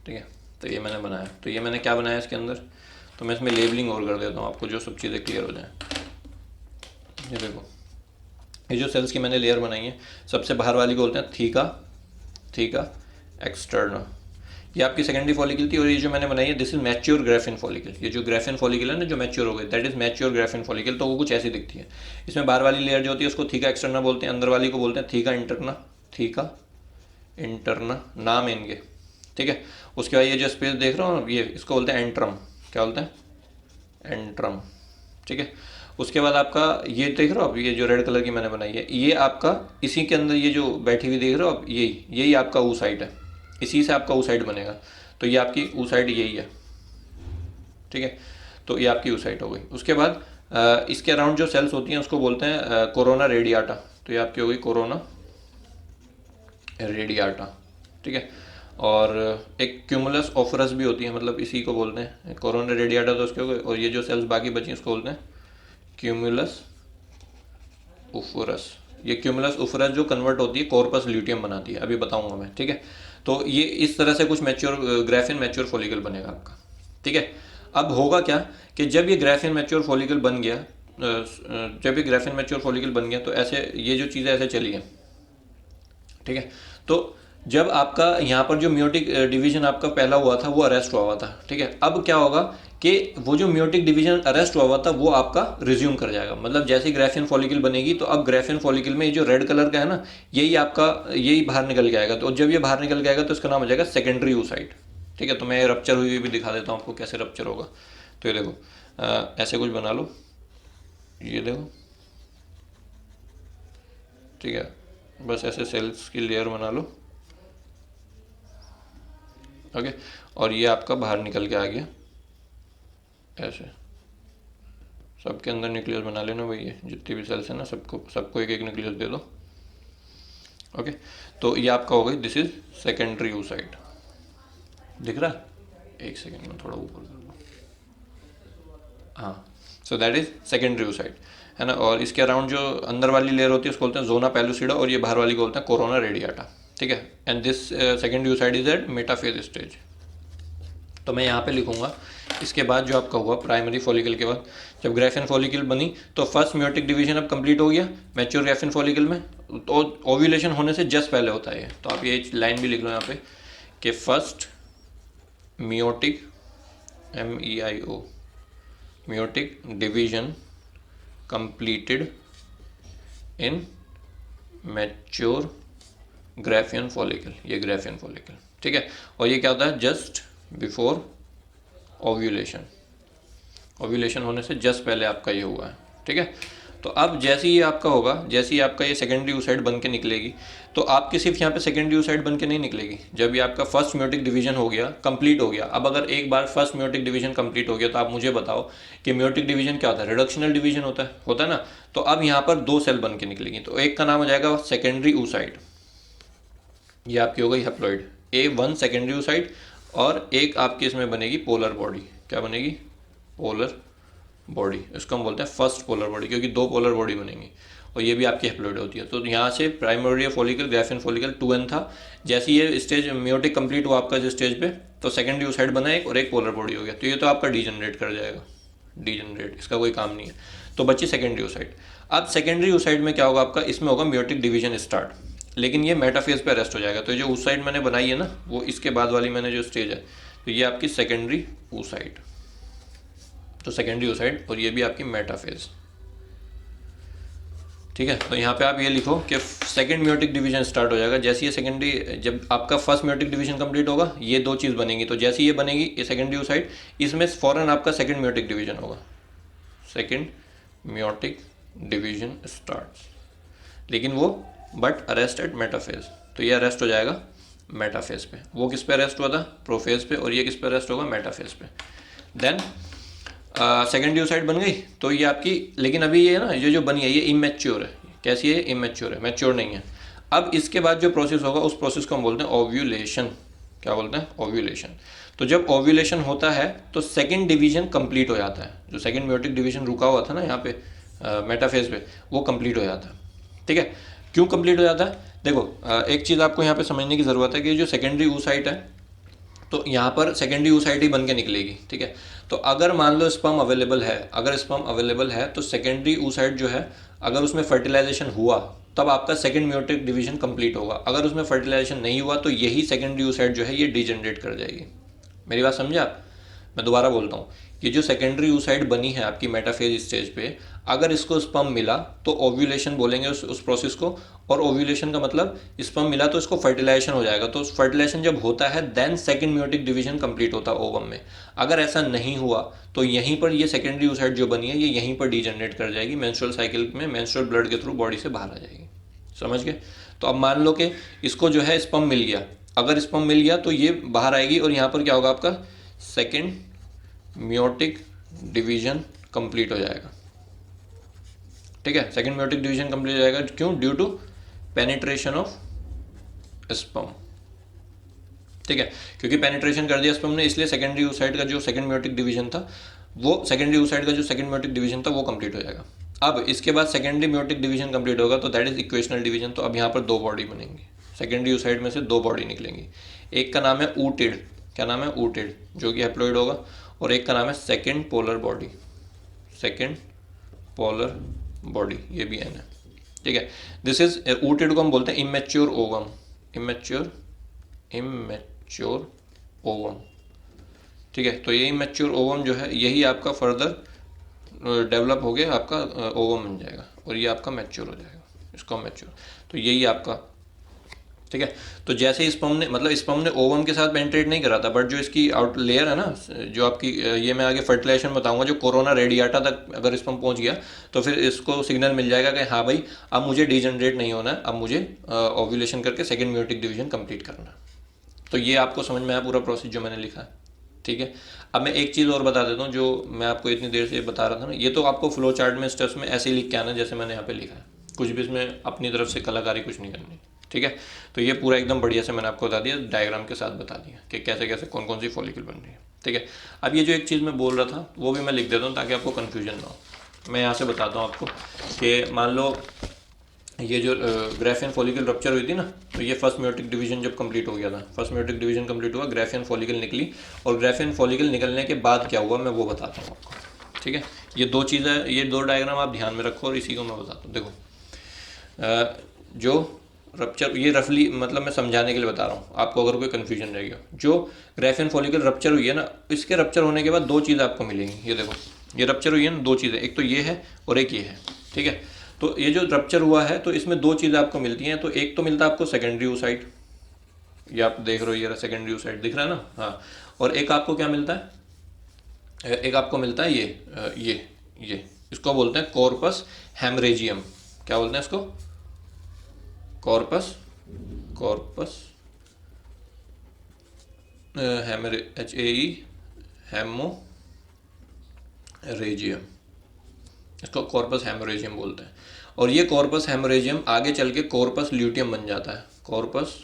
ठीक है। तो ये मैंने बनाया, तो ये मैंने क्या बनाया इसके अंदर, तो मैं इसमें लेबलिंग और कर देता हूँ आपको, जो सब चीज़ें क्लियर हो जाए। ये देखो, ये जो सेल्स की मैंने लेयर बनाई है, सबसे बाहर वाली को बोलते हैं थीका एक्सटर्ना, ये आपकी सेकेंडरी फॉलिकल थी। और ये जो मैंने बनाई है this is mature Graafian follicle, ये जो ग्राफियन फॉलिकल है ना जो मैच्योर हो गई, that is mature Graafian follicle. तो वो कुछ ऐसी दिखती है। इसमें बाहर वाली लेयर जो होती है उसको थीका एक्सटर्ना बोलते हैं, अंदर वाली को बोलते हैं थीका इंटरना, नाम है इनके, ठीक है। उसके बाद ये जो स्पेस देख रहा हूँ ये, इसको बोलते हैं एंट्रम। क्या बोलते हैं, एंट्रम, ठीक है। उसके बाद आपका ये देख रहे हो आप, ये जो रेड कलर की मैंने बनाई है, ये आपका इसी के अंदर ये जो बैठी हुई देख रहे हो आप, यही यही आपका ऊ साइड है, इसी से आपका ऊ साइड बनेगा। तो ये आपकी ऊ साइड यही है, ठीक है। तो ये आपकी ऊ साइड हो गई। उसके बाद इसके अराउंड जो सेल्स होती हैं उसको बोलते हैं कोरोना रेडियाटा। तो ये आपकी हो गई कोरोना रेडियाटा, ठीक है। और एक क्यूमुलस ऑफरस भी होती है, मतलब इसी को बोलते हैं कोरोना रेडियाटा, तो उसके हो गए। और ये जो सेल्स बाकी बची उसको बोलते हैं क्यूमुलस उफरस। ये क्यूमुलस उफरस जो कन्वर्ट होती है कॉर्पस ल्यूटियम बनाती है, अभी बताऊंगा मैं, ठीक है। तो ये इस तरह से कुछ मैच्योर ग्राफिन मैच्योर फॉलिकल बनेगा आपका, ठीक है। अब होगा क्या कि जब ये ग्राफिन मैच्योर फॉलिकल बन गया, जब ये ग्राफिन मैच्योर फॉलिकल बन गया तो ऐसे ये जो चीज़ें ऐसे चली हैं, ठीक है। तो जब आपका यहाँ पर जो म्योटिक डिवीजन आपका पहला हुआ था वो अरेस्ट हुआ था, ठीक है। अब क्या होगा कि वो जो म्योटिक डिवीजन अरेस्ट हुआ था वो आपका रिज्यूम कर जाएगा, मतलब जैसे ही ग्राफिन फॉलिकल बनेगी तो अब ग्राफिन फॉलिकल में ये जो रेड कलर का है ना, यही आपका यही बाहर निकल के आएगा। तो जब ये बाहर निकल के आएगा तो इसका नाम हो जाएगा सेकेंडरी oocyte, ठीक है। तो मैं रप्चर हुई हुई भी दिखा देता हूँ आपको कैसे रप्चर होगा। तो ये देखो ऐसे कुछ बना लो, ये देखो, ठीक है। बस ऐसे सेल्स की लेयर बना लो, ओके। और ये आपका बाहर निकल के आ गया ऐसे, सबके अंदर न्यूक्लियस बना लेना भाई, ये जितनी भी सेल्स है ना सबको एक एक न्यूक्लियस दे दो, ओके। तो ये आपका हो गई, दिस इज सेकेंडरी oocyte, दिख रहा है? एक सेकेंड में थोड़ा ऊपर कर दो, हाँ। सो दैट इज सेकेंडरी oocyte, है ना। और इसके अराउंड जो अंदर वाली लेयर होती है उसको बोलते हैं जोना पेलुसिडा, और ये बाहर वाली को बोलते हैं कोरोना रेडियाटा, ठीक है। And this secondary oocyte is at metaphase stage. तो मैं यहाँ पे लिखूंगा इसके बाद जो आपका हुआ प्राइमरी फॉलिकल के बाद जब ग्राफिन फॉलिकल बनी तो फर्स्ट म्योटिक डिवीजन अब कंप्लीट हो गया मैच्योर ग्राफिन फॉलिकल में। तो ओव्यूलेशन होने से जस्ट पहले होता है, तो आप ये लाइन भी लिख लो यहाँ पे कि first meiotic MEIO meiotic division completed in mature Graafian follicle, ये ग्राफियन फॉलिकल, ठीक है। और ये क्या होता है, जस्ट बिफोर ओव्यूलेशन, ओव्यूलेशन होने से जस्ट पहले आपका ये हुआ है, ठीक है। तो अब जैसे ही आपका होगा, जैसे ही आपका ये सेकेंडरी oocyte बन के निकलेगी, तो आपकी सिर्फ यहाँ पे सेकेंडरी oocyte बन के नहीं निकलेगी। जब ये आपका फर्स्ट म्योटिक डिवीजन हो गया, कंप्लीट हो गया, अब अगर एक बार फर्स्ट म्योटिक डिवीजन कंप्लीट हो गया तो आप मुझे बताओ कि म्योटिक डिवीजन क्या होता है, रिडक्शनल डिवीजन होता है ना। तो अब यहाँ पर दो सेल बन के निकलेगी, तो एक का नाम हो जाएगा सेकेंडरी oocyte, ये आपकी हो गई हैप्लॉइड A1 सेकेंडरी oocyte, और एक आपकी इसमें बनेगी पोलर बॉडी, क्या बनेगी, पोलर बॉडी। इसको हम बोलते हैं फर्स्ट पोलर बॉडी, क्योंकि दो पोलर बॉडी बनेंगी, और ये भी आपकी हैप्लॉइड होती है। तो यहाँ से primary follicle graphene follicle 2N था, जैसे ये स्टेज म्योटिक कंप्लीट हुआ आपका जिस स्टेज पे, तो सेकेंडरी oocyte बना एक और एक पोलर बॉडी हो गया, तो ये तो आपका डीजनरेट कर जाएगा, डीजनरेट, इसका कोई काम नहीं है। तो बची सेकेंडरी oocyte। अब सेकेंडरी oocyte में क्या होगा आपका, इसमें होगा म्योटिक डिवीजन स्टार्ट, लेकिन ये मेटाफेज पे अरेस्ट हो जाएगा। तो ये जो oocyte मैंने बनाई है ना, वो इसके बाद वाली मैंने जो स्टेज है, तो ये आपकी सेकेंडरी oocyte, तो सेकेंडरी oocyte, और ये भी आपकी मेटाफेज, ठीक है। तो यहाँ पे आप ये लिखो कि सेकेंड म्योटिक डिवीजन स्टार्ट हो जाएगा जैसे ये सेकेंडरी, जब आपका फर्स्ट म्योटिक डिवीजन कंप्लीट होगा ये दो चीज़ बनेंगी, तो जैसे ये बनेगी ये सेकेंडरी oocyte, इसमें फौरन आपका सेकेंड म्योटिक डिवीजन होगा, सेकेंड म्योटिक डिवीजन स्टार्ट, लेकिन वो बट अरेस्ट एट मेटाफेज। तो ये अरेस्ट हो जाएगा मेटाफेज पे, वो किस पे अरेस्ट हुआ था, प्रोफेज पे, और ये किस पे अरेस्ट होगा, मेटाफेज पे। देन सेकेंडरी oocyte बन गई, तो ये आपकी, लेकिन अभी ये ना ये जो बनी है ये इमेच्योर है। कैसी है, इमेच्योर है, मैच्योर नहीं है। अब इसके बाद जो प्रोसेस होगा उस प्रोसेस को हम बोलते हैं ओव्यूलेशन। क्या बोलते हैं, ओव्यूलेशन। तो जब ओव्यूलेशन होता है तो सेकेंड डिवीजन कंप्लीट हो जाता है, जो सेकेंड म्योटिक डिवीजन रुका हुआ था ना यहाँ पे मेटाफेज पे, वो कंप्लीट हो जाता है, ठीक है। क्यों कंप्लीट हो जाता है, देखो एक चीज़ आपको यहाँ पे समझने की ज़रूरत है कि जो सेकेंडरी oocyte है, तो यहाँ पर सेकेंडरी oocyte ही बन के निकलेगी, ठीक है। तो अगर मान लो स्पर्म अवेलेबल है, अगर स्पर्म अवेलेबल है तो सेकेंडरी oocyte जो है, अगर उसमें फर्टिलाइजेशन हुआ तब आपका सेकेंड म्योटिक डिवीजन कंप्लीट होगा। अगर उसमें फर्टिलाइजेशन नहीं हुआ तो यही सेकेंडरी oocyte जो है ये डिजनरेट कर जाएगी। मेरी बात समझे आप, मैं दोबारा बोलता हूँ, ये जो सेकेंडरी oocyte बनी है आपकी मेटाफेज स्टेज पे, अगर इसको स्पर्म मिला तो ओव्यूलेशन बोलेंगे उस प्रोसेस को, और ओव्यूलेशन का मतलब स्पर्म मिला तो इसको फर्टिलाइजेशन हो जाएगा। तो फर्टिलाइजेशन जब होता है then second meiotic division complete होता है ओवम में। अगर ऐसा नहीं हुआ तो यहीं पर ये सेकेंडरी oocyte जो बनी है ये यहीं पर डीजनरेट कर जाएगी, मेंस्ट्रुअल साइकिल में मेंस्ट्रुअल ब्लड के थ्रू बॉडी से बाहर आ जाएगी। समझ गए? तो अब मान लो कि इसको जो है स्पर्म मिल गया, अगर स्पर्म मिल गया तो ये बाहर आएगी और यहाँ पर क्या होगा, आपका सेकेंड मेयोटिक डिवीजन कंप्लीट हो जाएगा। ठीक है, सेकेंड मेयोटिक डिवीजन कंप्लीट हो जाएगा। क्यों? Due to penetration of sperm. ठीक है, क्योंकि पेनिट्रेशन कर दिया स्पर्म ने, इसलिए सेकेंडरी oocyte का जो सेकेंड मेयोटिक डिवीजन था वो सेकेंडरी oocyte का जो सेकेंड मेयोटिक डिवीजन था वो कंप्लीट हो जाएगा। अब इसके बाद सेकेंडरी मेयोटिक डिवीजन कंप्लीट होगा तो दैट इज इक्वेशनल डिवीजन। तो अब यहाँ पर दो बॉडी बनेंगी, सेकेंडरी oocyte में से दो बॉडी निकलेंगी। एक का नाम है ooted, क्या नाम है? ooted, जो कि हैप्लॉइड होगा, और एक का नाम है second polar body, second polar body, ये भी एन है। ठीक है, दिस इज ooted को हम बोलते हैं इमेच्योर ओवम, इमेच्योर ओवम। ठीक है, तो ये इमेच्योर ओवम जो है यही आपका फर्दर डेवलप हो गया, आपका ओवम बन जाएगा और ये आपका मैच्योर हो जाएगा, इसको मैच्योर। तो यही आपका, ठीक है। तो जैसे ही स्पर्म ने, मतलब स्पर्म ने ओवम के साथ पेनिट्रेट नहीं करा था, बट जो इसकी आउट लेयर है ना, जो आपकी, ये मैं आगे फर्टिलाइजेशन बताऊंगा, जो कोरोना रेडियाटा तक अगर स्पर्म पहुंच गया तो फिर इसको सिग्नल मिल जाएगा कि हाँ भाई अब मुझे डीजनरेट नहीं होना है, अब मुझे ओव्यूलेशन करके सेकेंड मेयोटिक डिवीजन कंप्लीट करना है। तो ये आपको समझ में आया पूरा प्रोसेस जो मैंने लिखा है। ठीक है, अब मैं एक चीज़ और बता देता हूँ जो मैं आपको इतनी देर से बता रहा था ना, ये तो आपको फ्लो चार्ट में स्टेप्स में ऐसे ही लिख के आना जैसे मैंने यहाँ पे लिखा है, कुछ भी इसमें अपनी तरफ से कलाकारी कुछ नहीं करनी। ठीक है, तो ये पूरा एकदम बढ़िया से मैंने आपको बता दिया, डायग्राम के साथ बता दिया कि कैसे कैसे कौन कौन सी फॉलिकल बन रही है। ठीक है, अब ये जो एक चीज़ मैं बोल रहा था वो भी मैं लिख देता हूँ ताकि आपको कन्फ्यूजन ना हो। मैं यहाँ से बताता हूँ आपको कि मान लो ये जो ग्राफियन फॉलिकल रप्चर हुई थी ना, तो ये फर्स्ट मेयोटिक डिवीजन जब कंप्लीट हो गया था, फर्स्ट मेयोटिक डिवीजन कंप्लीट हुआ, ग्राफियन फॉलिकल निकली, और ग्राफियन फॉलिकल निकलने के बाद क्या हुआ मैं वो बताता हूँ आपको। ठीक है, ये दो चीज़ें, ये दो डायग्राम आप ध्यान में रखो और इसी को मैं बताता हूँ। देखो जो रप्चर, ये रफली मतलब मैं समझाने के लिए बता रहा हूँ आपको, अगर कोई कन्फ्यूजन रहेगा। जो ग्राफियन फॉलिकल रप्चर हुई है ना, इसके रप्चर होने के बाद दो चीज़ आपको मिलेंगी। ये देखो, ये रप्चर हुई है ना, दो चीज़ें, एक तो ये है और एक ये है। ठीक है, तो ये जो रप्चर हुआ है तो इसमें दो चीज़ें आपको मिलती हैं। तो एक तो मिलता है आपको सेकेंडरी oocyte, ये आप देख रहे हो, ये सेकेंडरी oocyte दिख रहा है ना, हाँ। और एक आपको क्या मिलता है, एक आपको मिलता है ये इसको बोलते हैं कॉर्पस हेमरेजियम। क्या बोलते हैं इसको? कॉर्पस हेमोरेजियम, इसको कॉर्पस हेमोरेजियम बोलते हैं। और ये कॉर्पस हेमोरेजियम आगे चल के कॉर्पस ल्यूटियम बन जाता है, कॉर्पस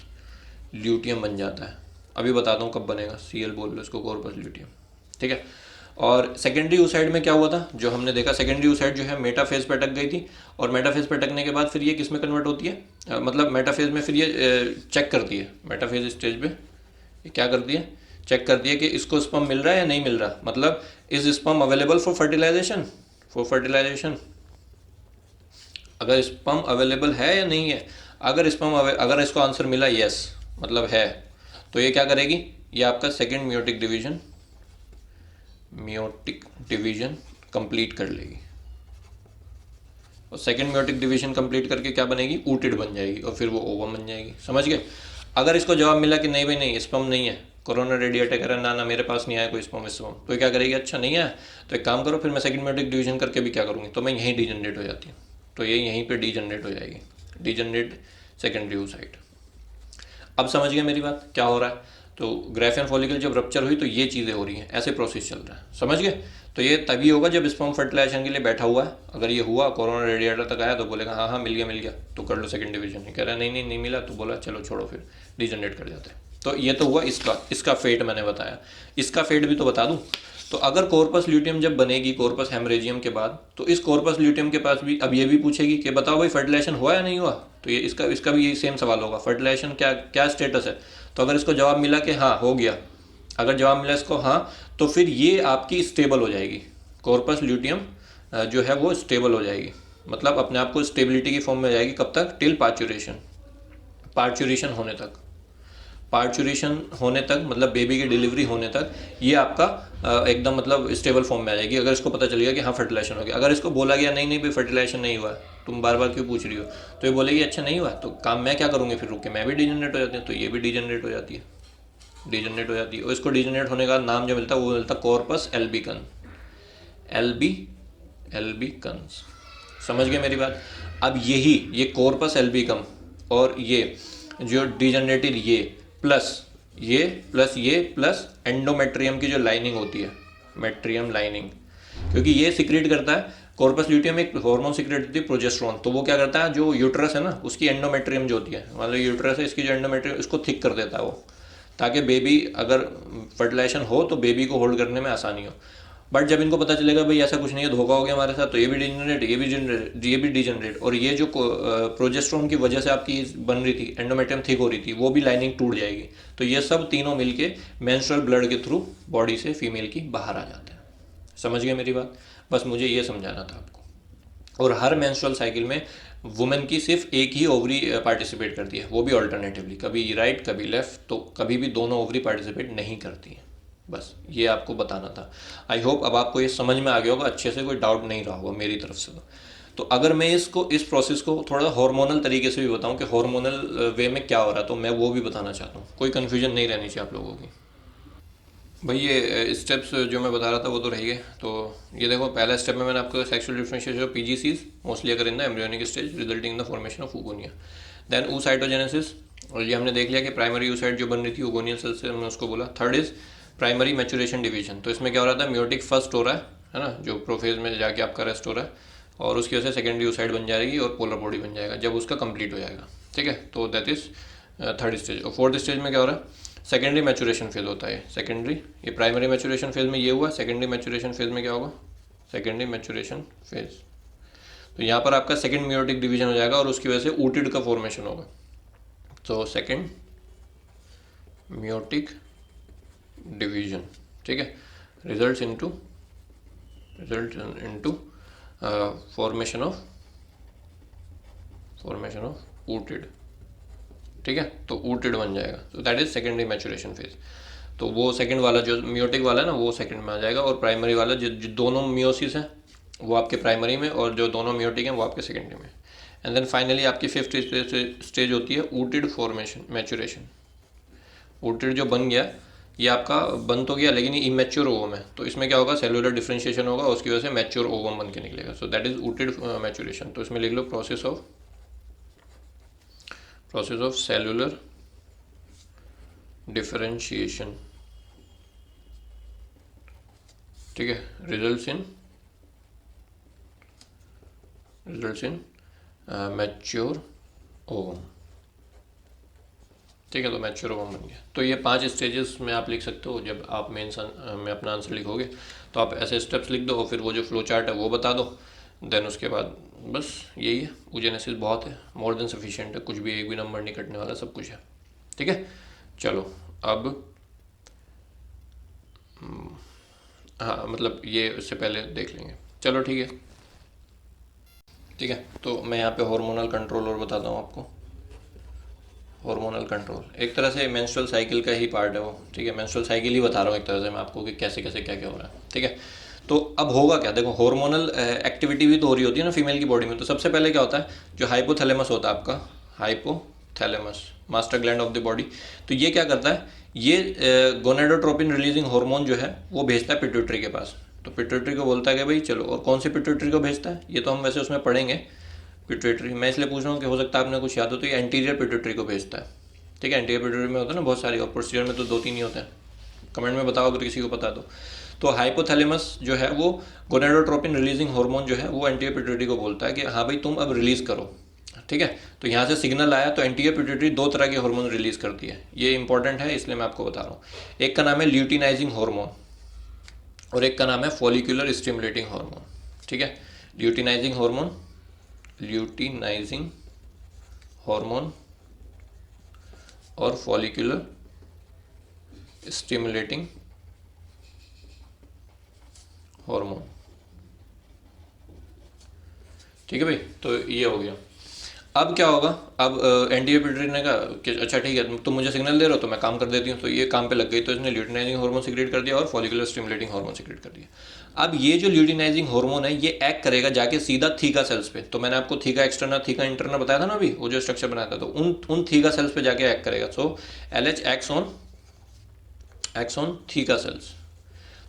ल्यूटियम बन जाता है। अभी बताता हूँ कब बनेगा, सीएल बोल लो इसको, कॉर्पस ल्यूटियम। ठीक है, और सेकेंडरी oocyte में क्या हुआ था, जो हमने देखा, सेकेंडरी oocyte जो है मेटाफेज पे अटक गई थी, और मेटाफेज पे अटकने के बाद फिर ये किस में कन्वर्ट होती है, मतलब मेटाफेज में फिर ये चेक करती है, मेटाफेज स्टेज पे ये क्या करती है, चेक करती है कि इसको स्पर्म मिल रहा है या नहीं मिल रहा, मतलब is sperm available for fertilization, अगर स्पर्म अवेलेबल है या नहीं है। अगर अगर इसको आंसर मिला यस, मतलब है, तो ये क्या करेगी, ये आपका सेकेंड मेयोटिक डिवीजन कंप्लीट कर लेगी, और सेकेंड मेयोटिक डिवीजन कंप्लीट करके क्या बनेगी, ooted बन जाएगी, और फिर वो ओवम बन जाएगी। समझ गए? अगर इसको जवाब मिला कि नहीं भाई नहीं, स्पर्म नहीं है, कोरोना रेडिएटा कह रहा है ना मेरे पास नहीं आया कोई स्पर्म, तो ये क्या करेगी, अच्छा नहीं आया तो एक काम करो, फिर मैं सेकेंड मेयोटिक डिवीजन करके भी क्या करूँगी, तो मैं यहीं डीजनरेट हो जाती हूँ, तो ये यहीं पे डीजनरेट हो जाएगी, डीजनरेट सेकेंडरी oocyte। अब समझ गए मेरी बात क्या हो रहा है? तो ग्राफियन फॉलिकल जब रप्चर हुई तो ये चीज़ें हो रही हैं, ऐसे प्रोसेस चल रहा है। समझ गए? तो ये तभी होगा जब स्पर्म फर्टिलाइजेशन के लिए बैठा हुआ है, अगर ये हुआ कोरोना रेडिएटर तक आया तो बोलेगा हाँ हाँ मिल गया तो कर लो सेकंड डिवीजन। कह रहा है नहीं मिला तो बोला चलो छोड़ो, फिर डीजनरेट कर जाते हैं। तो ये तो हुआ इसका फेट मैंने बताया। इसका फेट भी तो बता दूं। तो अगर कॉर्पस ल्यूटियम जब बनेगी कॉर्पस हेमरेजियम के बाद, तो इस कॉर्पस ल्यूटियम के पास भी अब ये भी पूछेगी कि बताओ भाई फर्टिलाइजेशन हुआ या नहीं हुआ। तो ये इसका भी यही सेम सवाल होगा, फर्टिलाइजेशन क्या स्टेटस है। तो अगर इसको जवाब मिला कि हाँ हो गया, अगर जवाब मिला इसको हाँ, तो फिर ये आपकी स्टेबल हो जाएगी, कॉर्पस ल्यूटियम जो है वो स्टेबल हो जाएगी, मतलब अपने आप को स्टेबिलिटी की फॉर्म में जाएगी। कब तक? टिल पार्चुरेशन होने तक। पार्चुरेशन होने तक, मतलब बेबी की डिलीवरी होने तक ये आपका एकदम मतलब स्टेबल फॉर्म में आ जाएगी, अगर इसको पता चलेगा कि हाँ फर्टिलाइजेशन हो गया। अगर इसको बोला गया नहीं नहीं भाई फर्टिलाइजेशन नहीं हुआ, तुम बार बार क्यों पूछ रही हो, तो ये बोलेगी अच्छा नहीं हुआ तो काम मैं क्या करूँगी, फिर रुक के मैं भी डिजनरेट हो जाती हूँ, तो ये भी डिजनरेट हो जाती है, डिजनरेट हो जाती है। और इसको डिजनरेट होने का नाम जो मिलता है वो मिलता है कॉर्पस एल्बिकन, एल्बी एल्बिकन्स। समझ गए मेरी बात। अब यही ये कॉर्पस एल्बिकम और ये जो डिजनरेटेड ये प्लस ये प्लस एंडोमेट्रियम की जो लाइनिंग होती है, मेट्रियम लाइनिंग, क्योंकि ये सिक्रेट करता है, कॉर्पस ल्यूटियम एक हार्मोन सिक्रेट होती है प्रोजेस्टेरोन, तो वो क्या करता है जो यूट्रस है ना उसकी एंडोमेट्रियम जो होती है, मतलब यूट्रस है इसकी जो एंडोमेट्रियम इसको थिक कर देता है वो, ताकि बेबी अगर फर्टिलाइजेशन हो तो बेबी को होल्ड करने में आसानी हो। बट जब इनको पता चलेगा भाई ऐसा कुछ नहीं है, धोखा हो गया हमारे साथ, तो ये भी डिजनरेट, ये भी डिजनरेट, और ये जो प्रोजेस्टेरोन की वजह से आपकी बन रही थी एंडोमेट्रियम थिक हो रही थी वो भी लाइनिंग टूट जाएगी। तो ये सब तीनों मिलके मेंस्ट्रुअल ब्लड के थ्रू बॉडी से फीमेल की बाहर आ जाते हैं। समझ गए मेरी बात। बस मुझे ये समझाना था आपको। और हर मेंस्ट्रुअल साइकिल में वुमेन की सिर्फ एक ही ओवरी पार्टिसिपेट करती है, वो भी ऑल्टरनेटिवली, कभी राइट कभी लेफ्ट, तो कभी भी दोनों ओवरी पार्टिसिपेट नहीं करती हैं। बस ये आपको बताना था। आई होप अब आपको ये समझ में आ गया होगा अच्छे से, कोई डाउट नहीं रहा होगा मेरी तरफ से। तो अगर मैं इस प्रोसेस को थोड़ा हार्मोनल तरीके से भी बताऊं कि हार्मोनल वे में क्या हो रहा है, तो मैं वो भी बताना चाहता हूँ, कोई कन्फ्यूजन नहीं रहनी चाहिए आप लोगों की। भाई ये स्टेप्स जो मैं बता रहा था वो तो रही गए। तो ये देखो पहला स्टेप में मैंने आपको sexual differentiation of PGCs mostly occur in the embryonic stage resulting in the formation of oogonia. Then oocytogenesis, और ये हमने देख लिया कि प्राइमरी oocyte जो बन रही थी ओगोनियल सेल से, हमने उसको बोला। Third is primary maturation division, तो इसमें क्या हो रहा था म्योटिक फर्स्ट हो रहा है ना, जो प्रोफेज में जाके आपका रेस्ट हो रहा है, और उसकी वजह से सेकेंडरी oocyte बन जाएगी और पोलर बॉडी बन जाएगा जब उसका कंप्लीट हो जाएगा। ठीक है, तो दैट इज थर्ड स्टेज। और फोर्थ स्टेज में क्या हो रहा है, सेकेंडरी मैचुरेशन फेज होता है। सेकेंडरी, ये प्राइमरी मैचुरेशन फेज में ये हुआ, सेकेंडरी मैचुरेशन फेज में क्या होगा, सेकेंडरी मैचुरेशन फेज, तो यहाँ पर आपका सेकेंड म्योटिक डिवीजन हो जाएगा और उसकी वजह से ऊटिड का फॉर्मेशन होगा। तो सेकेंड म्योटिक डिवीजन, ठीक है, result into formation of ootid. ठीक है, तो ऊटिड बन जाएगा, तो that is secondary maturation phase. तो वो सेकंड वाला जो म्योटिक वाला है ना वो सेकंड में आ जाएगा, और प्राइमरी वाला जो दोनों म्योसिस है वो आपके प्राइमरी में, और जो दोनों म्योटिक हैं वो आपके सेकेंडरी में। एंड देन फाइनली आपकी फिफ्थ स्टेज होती है ऊटिड फॉर्मेशन मैचुरेशन। ऊटिड जो बन गया, ये आपका बन तो गया लेकिन ये इमेच्योर ओवम है, तो इसमें क्या होगा, सेलुलर डिफरेंशिएशन होगा, उसकी वजह से मैच्योर ओवम बन के निकलेगा। So that is ootid maturation. तो इसमें लिख लो प्रोसेस ऑफ सेलुलर डिफरेंशिएशन। ठीक है, रिजल्ट्स इन मैच्योर ओवम। ठीक है, तो मैच्योर ओवम बन गया। तो ये 5 स्टेजेस में आप लिख सकते हो। जब आप मेंस में अपना आंसर लिखोगे तो आप ऐसे स्टेप्स लिख दो, और फिर वो जो फ्लो चार्ट है वो बता दो। देन उसके बाद बस यही है, oogenesis बहुत है, मोर देन सफिशिएंट है, कुछ भी एक भी नंबर नहीं कटने वाला, सब कुछ है। ठीक है, चलो अब हाँ मतलब ये उससे पहले देख लेंगे। चलो ठीक है। ठीक है, तो मैं यहाँ पे हार्मोनल कंट्रोल और बताता हूँ आपको। हार्मोनल कंट्रोल एक तरह से मेंस्ट्रुअल साइकिल का ही पार्ट है वो। ठीक है, मेंस्ट्रुअल साइकिल ही बता रहा हूँ एक तरह से मैं आपको कि कैसे कैसे क्या क्या हो रहा है। ठीक है, तो अब होगा क्या, देखो हार्मोनल एक्टिविटी भी तो हो रही होती है ना फीमेल की बॉडी में। तो सबसे पहले क्या होता है, जो हाइपोथैलेमस होता है आपका, hypothalamus master gland of the body, तो ये क्या करता है, ये गोनेडोट्रोपिन रिलीजिंग हार्मोन जो है वो भेजता है पिट्यूटरी के पास। तो पिट्यूटरी को बोलता है कि भाई चलो, और कौन सी पिट्यूटरी को भेजता है ये तो हम वैसे उसमें पढ़ेंगे। पिट्यूटरी मैं इसलिए पूछ रहा हूँ कि हो सकता है आपने कुछ याद हो, तो ये एंटीरियर पिट्यूटरी को भेजता है। ठीक है, एंटीरियर पिट्यूटरी में होता है ना बहुत सारी, और प्रोसीजर में तो 2-3 ही होते हैं। कमेंट में बताओ अगर किसी को पता तो हाइपोथैलेमस जो है वो गोनेडोट्रोपिन रिलीजिंग हार्मोन जो है वो एंटीरियर पिट्यूटरी को बोलता है कि हाँ भाई तुम अब रिलीज करो। ठीक है, तो यहाँ से सिग्नल आया तो एंटीरियर पिट्यूटरी 2 तरह के हार्मोन रिलीज करती है। ये इंपॉर्टेंट है इसलिए मैं आपको बता रहा हूँ। एक का नाम है ल्यूटिनाइजिंग हार्मोन और एक का नाम है फॉलिकुलर स्टिमुलेटिंग हार्मोन। ठीक है, ल्यूटिनाइजिंग हार्मोन और फॉलिकुलर स्टिमुलेटिंग हार्मोन। ठीक है भाई, तो ये हो गया। अब क्या होगा, अब एंटी पिट्यूटरी ने कहा कि अच्छा ठीक है तुम मुझे सिग्नल दे रहे हो तो मैं काम कर देती हूँ, तो ये काम पे लग गई, तो इसने ल्यूटिनाइजिंग हार्मोन सिक्रेट कर दिया और फॉलिकुलर स्टिमुलेटिंग हार्मोन सिक्रेट कर दिया। अब ये जो ल्यूटिनाइजिंग हार्मोन है ये एक्ट करेगा जाके सीधा थीका सेल्स पे। तो मैंने आपको थीका एक्सटर्नल थीका इंटरनल बताया था ना अभी, वो जो स्ट्रक्चर बनाया था, तो उन थीका सेल्स पे जाके एक्ट करेगा। सो LH x on theca sales.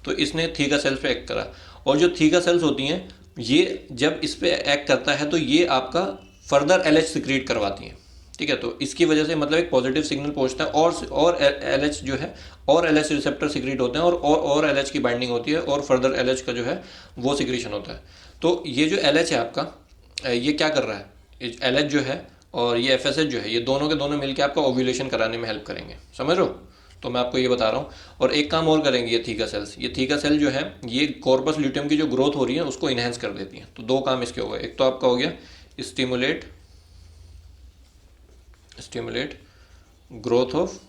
तो इसने थीका सेल्स पे एक्ट करा, और जो थीका सेल्स होती हैं ये जब इस पे एक्ट करता है तो ये आपका फर्दर LH सिक्रीट करवाती हैं। ठीक है, तो इसकी वजह से मतलब एक पॉजिटिव सिग्नल पहुंचता है, और LH जो है, और LH रिसेप्टर सिक्रीट होते हैं, और LH की बाइंडिंग होती है, और फर्दर LH का जो है वो सिक्रीशन होता है। तो ये जो LH है आपका, ये क्या कर रहा है, LH जो है और ये FSH जो है, ये दोनों के दोनों मिलकर आपका ओव्यूलेशन कराने में हेल्प करेंगे, समझ रहे हो। तो मैं आपको ये बता रहा हूँ। और एक काम और करेंगे ये थीका सेल्स, ये थीका सेल जो है ये कॉर्पस ल्यूटियम की जो ग्रोथ हो रही है उसको इन्हेंस कर देती है। तो दो काम इसके हो गए, एक तो आपका हो गया stimulate growth of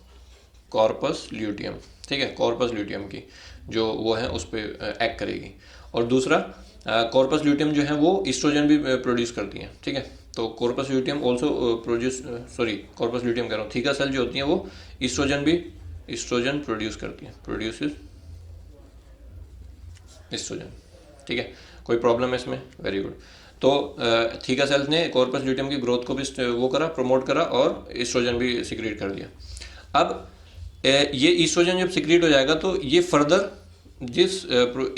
corpus luteum. ठीक है, कॉर्पस ल्यूटियम की जो वो है उस पर एक्ट करेगी। और दूसरा कॉर्पस ल्यूटियम जो है वो ईस्ट्रोजन भी प्रोड्यूस करती है। ठीक है, तो corpus luteum also produce, corpus luteum कह रहा हूँ, थीका सेल जो होती हैं वो ईस्ट्रोजन प्रोड्यूस करती है, प्रोड्यूसेस ईस्ट्रोजन। ठीक है, कोई प्रॉब्लम है इसमें, वेरी गुड। तो थीका सेल्स ने कॉर्पस ल्यूटियम की ग्रोथ को भी वो करा, प्रमोट करा, और ईस्ट्रोजन भी सिक्रीट कर दिया। अब ये ईस्ट्रोजन जब सिक्रीट हो जाएगा तो ये फर्दर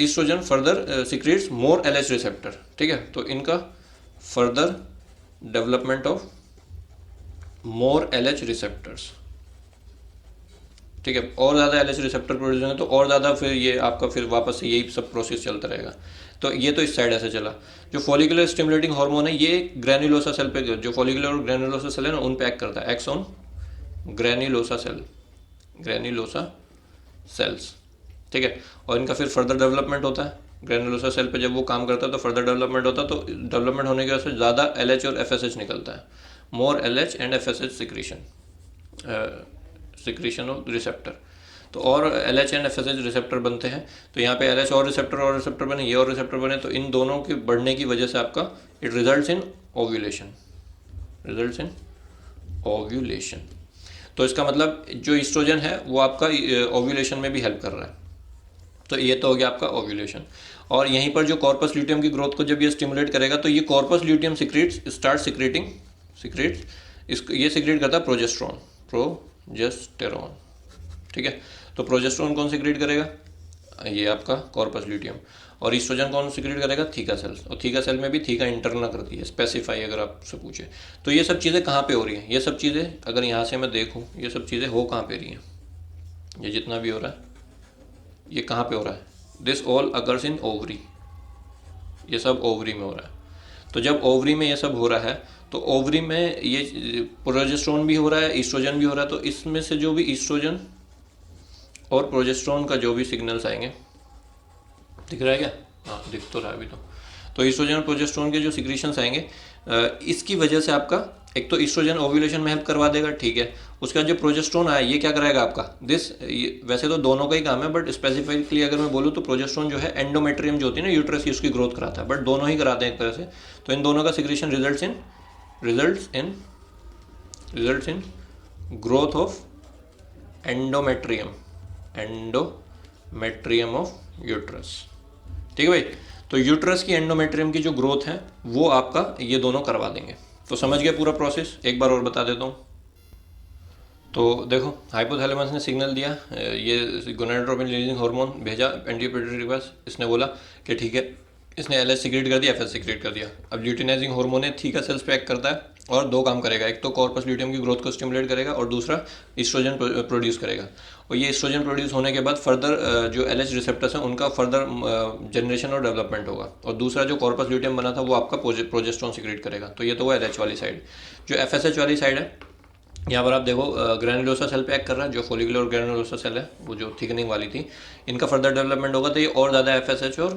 ईस्ट्रोजन फर्दर सिक्रीट्स मोर LH रिसेप्टर। ठीक है, तो इनका further development of more LH receptors. ठीक है, और ज़्यादा LH रिसेप्टर प्रोड्यूस होंगे तो और ज़्यादा फिर ये आपका फिर वापस से यही सब प्रोसेस चलता रहेगा। तो ये तो इस साइड ऐसे चला। जो फॉलिकुलर स्टिमुलेटिंग हार्मोन है ये ग्रैन्युलोसा सेल पे, जो फॉलिकुलर और ग्रैन्युलोसा सेल है ना उन पे एक्ट करता है, एक्ट ऑन ग्रैन्युलोसा सेल्स। ठीक है, और इनका फिर फर्दर डेवलपमेंट होता है। ग्रैन्युलोसा सेल पे जब वो काम करता है तो फर्दर डेवलपमेंट होता है, तो डेवलपमेंट होने की वजह से ज़्यादा LH और FSH निकलता है, मोर LH and FSH secretion of receptor. तो और LH एंड FSH रिसेप्टर बनते हैं। तो यहाँ पे LH और रिसेप्टर बने, ये और रिसेप्टर बने, तो इन दोनों के बढ़ने की वजह से आपका इट रिजल्ट्स इन ओव्यूलेशन। तो इसका मतलब जो ईस्ट्रोजन है वो आपका ओव्यूलेशन में भी हेल्प कर रहा है। तो ये तो हो गया आपका ओव्यूलेशन। और यहीं पर जो कॉर्पस ल्यूटियम की ग्रोथ को जब ये स्टिमुलेट करेगा तो ये कॉर्पस ल्यूटियम सिक्रेट्स इसको ये सिक्रेट करता है प्रोजेस्टेरॉन। ठीक है, तो प्रोजेस्टेरॉन कौन सिक्रेट करेगा, ये आपका कॉर्पस ल्यूटियम। और ईस्ट्रोजन कौन सिक्रेट करेगा, थीका सेल्स। और थीका सेल में भी थीका इंटरना करती है, स्पेसिफाई अगर आपसे पूछे। तो ये सब चीज़ें कहाँ पे हो रही हैं, ये सब चीज़ें अगर यहाँ से मैं देखूँ ये सब चीज़ें हो कहाँ पे रही हैं, ये जितना भी हो रहा है ये कहाँ पे हो रहा है, this all occurs in ovary, ये सब ओवरी में हो रहा है। तो जब ओवरी में ये सब हो रहा है तो ओवरी में ये प्रोजेस्टेरॉन भी हो रहा है, ईस्ट्रोजन भी हो रहा है। तो इसमें से जो भी ईस्ट्रोजन और प्रोजेस्टेरॉन का जो भी सिग्नल्स आएंगे, दिख रहा है क्या, हाँ दिख तो रहा है अभी। तो ईस्ट्रोजन और प्रोजेस्टेरॉन के जो सिक्रीशंस आएंगे इसकी वजह से आपका एक तो ईस्ट्रोजन ओव्यूलेशन में हेल्प करवा देगा। ठीक है, उसका जो प्रोजेस्टेरॉन आया ये क्या कराएगा आपका वैसे तो दोनों का ही काम है, बट स्पेसिफिकली अगर मैं बोलूँ तो प्रोजेस्टेरॉन जो है एंडोमेट्रियम जो होती है ना यूट्रस की, उसकी ग्रोथ कराता है, बट दोनों ही कराते हैं एक तरह से। तो इन दोनों का secretion results in growth of endometrium of uterus. ठीक है भाई, तो यूट्रस की एंडोमेट्रियम की जो ग्रोथ है वो आपका ये दोनों करवा देंगे। तो समझ गया पूरा प्रोसेस, एक बार और बता देता हूँ। तो देखो हाइपोथैलेमस ने सिग्नल दिया, ये गोनाडोट्रोपिन रिलीजिंग हार्मोन भेजा एंटी पिट्यूटरी के पास, इसने बोला कि ठीक है, इसने LH सिक्रेट कर दिया, FSH सिक्रेट कर दिया। अब ल्यूटिनाइजिंग हार्मोन है थीका सेल्स पे एक्ट करता है और दो काम करेगा, एक तो कॉर्पस ल्यूटियम की ग्रोथ को स्टिमुलेट करेगा और दूसरा ईस्ट्रोजन प्रोड्यूस करेगा। और ये ईस्ट्रोजन प्रोड्यूस होने के बाद फर्दर जो LH रिसेप्टर्स हैं उनका फर्दर जनरेशन और डेवलपमेंट होगा। और दूसरा जो कॉर्पस ल्यूटियम बना था वो आपका प्रोजेस्टेरॉन सिक्रेट करेगा। तो ये तो हुआ LH वाली साइड। जो FSH वाली साइड है, यहाँ पर आप देखो ग्रैनुलोसा सेल पे एक्ट कर रहा है, जो फॉलिकुलर और ग्रैनुलोसा सेल है वो जो थिकनिंग वाली थी, इनका फर्दर डेवलपमेंट होगा तो ये और ज़्यादा FSH और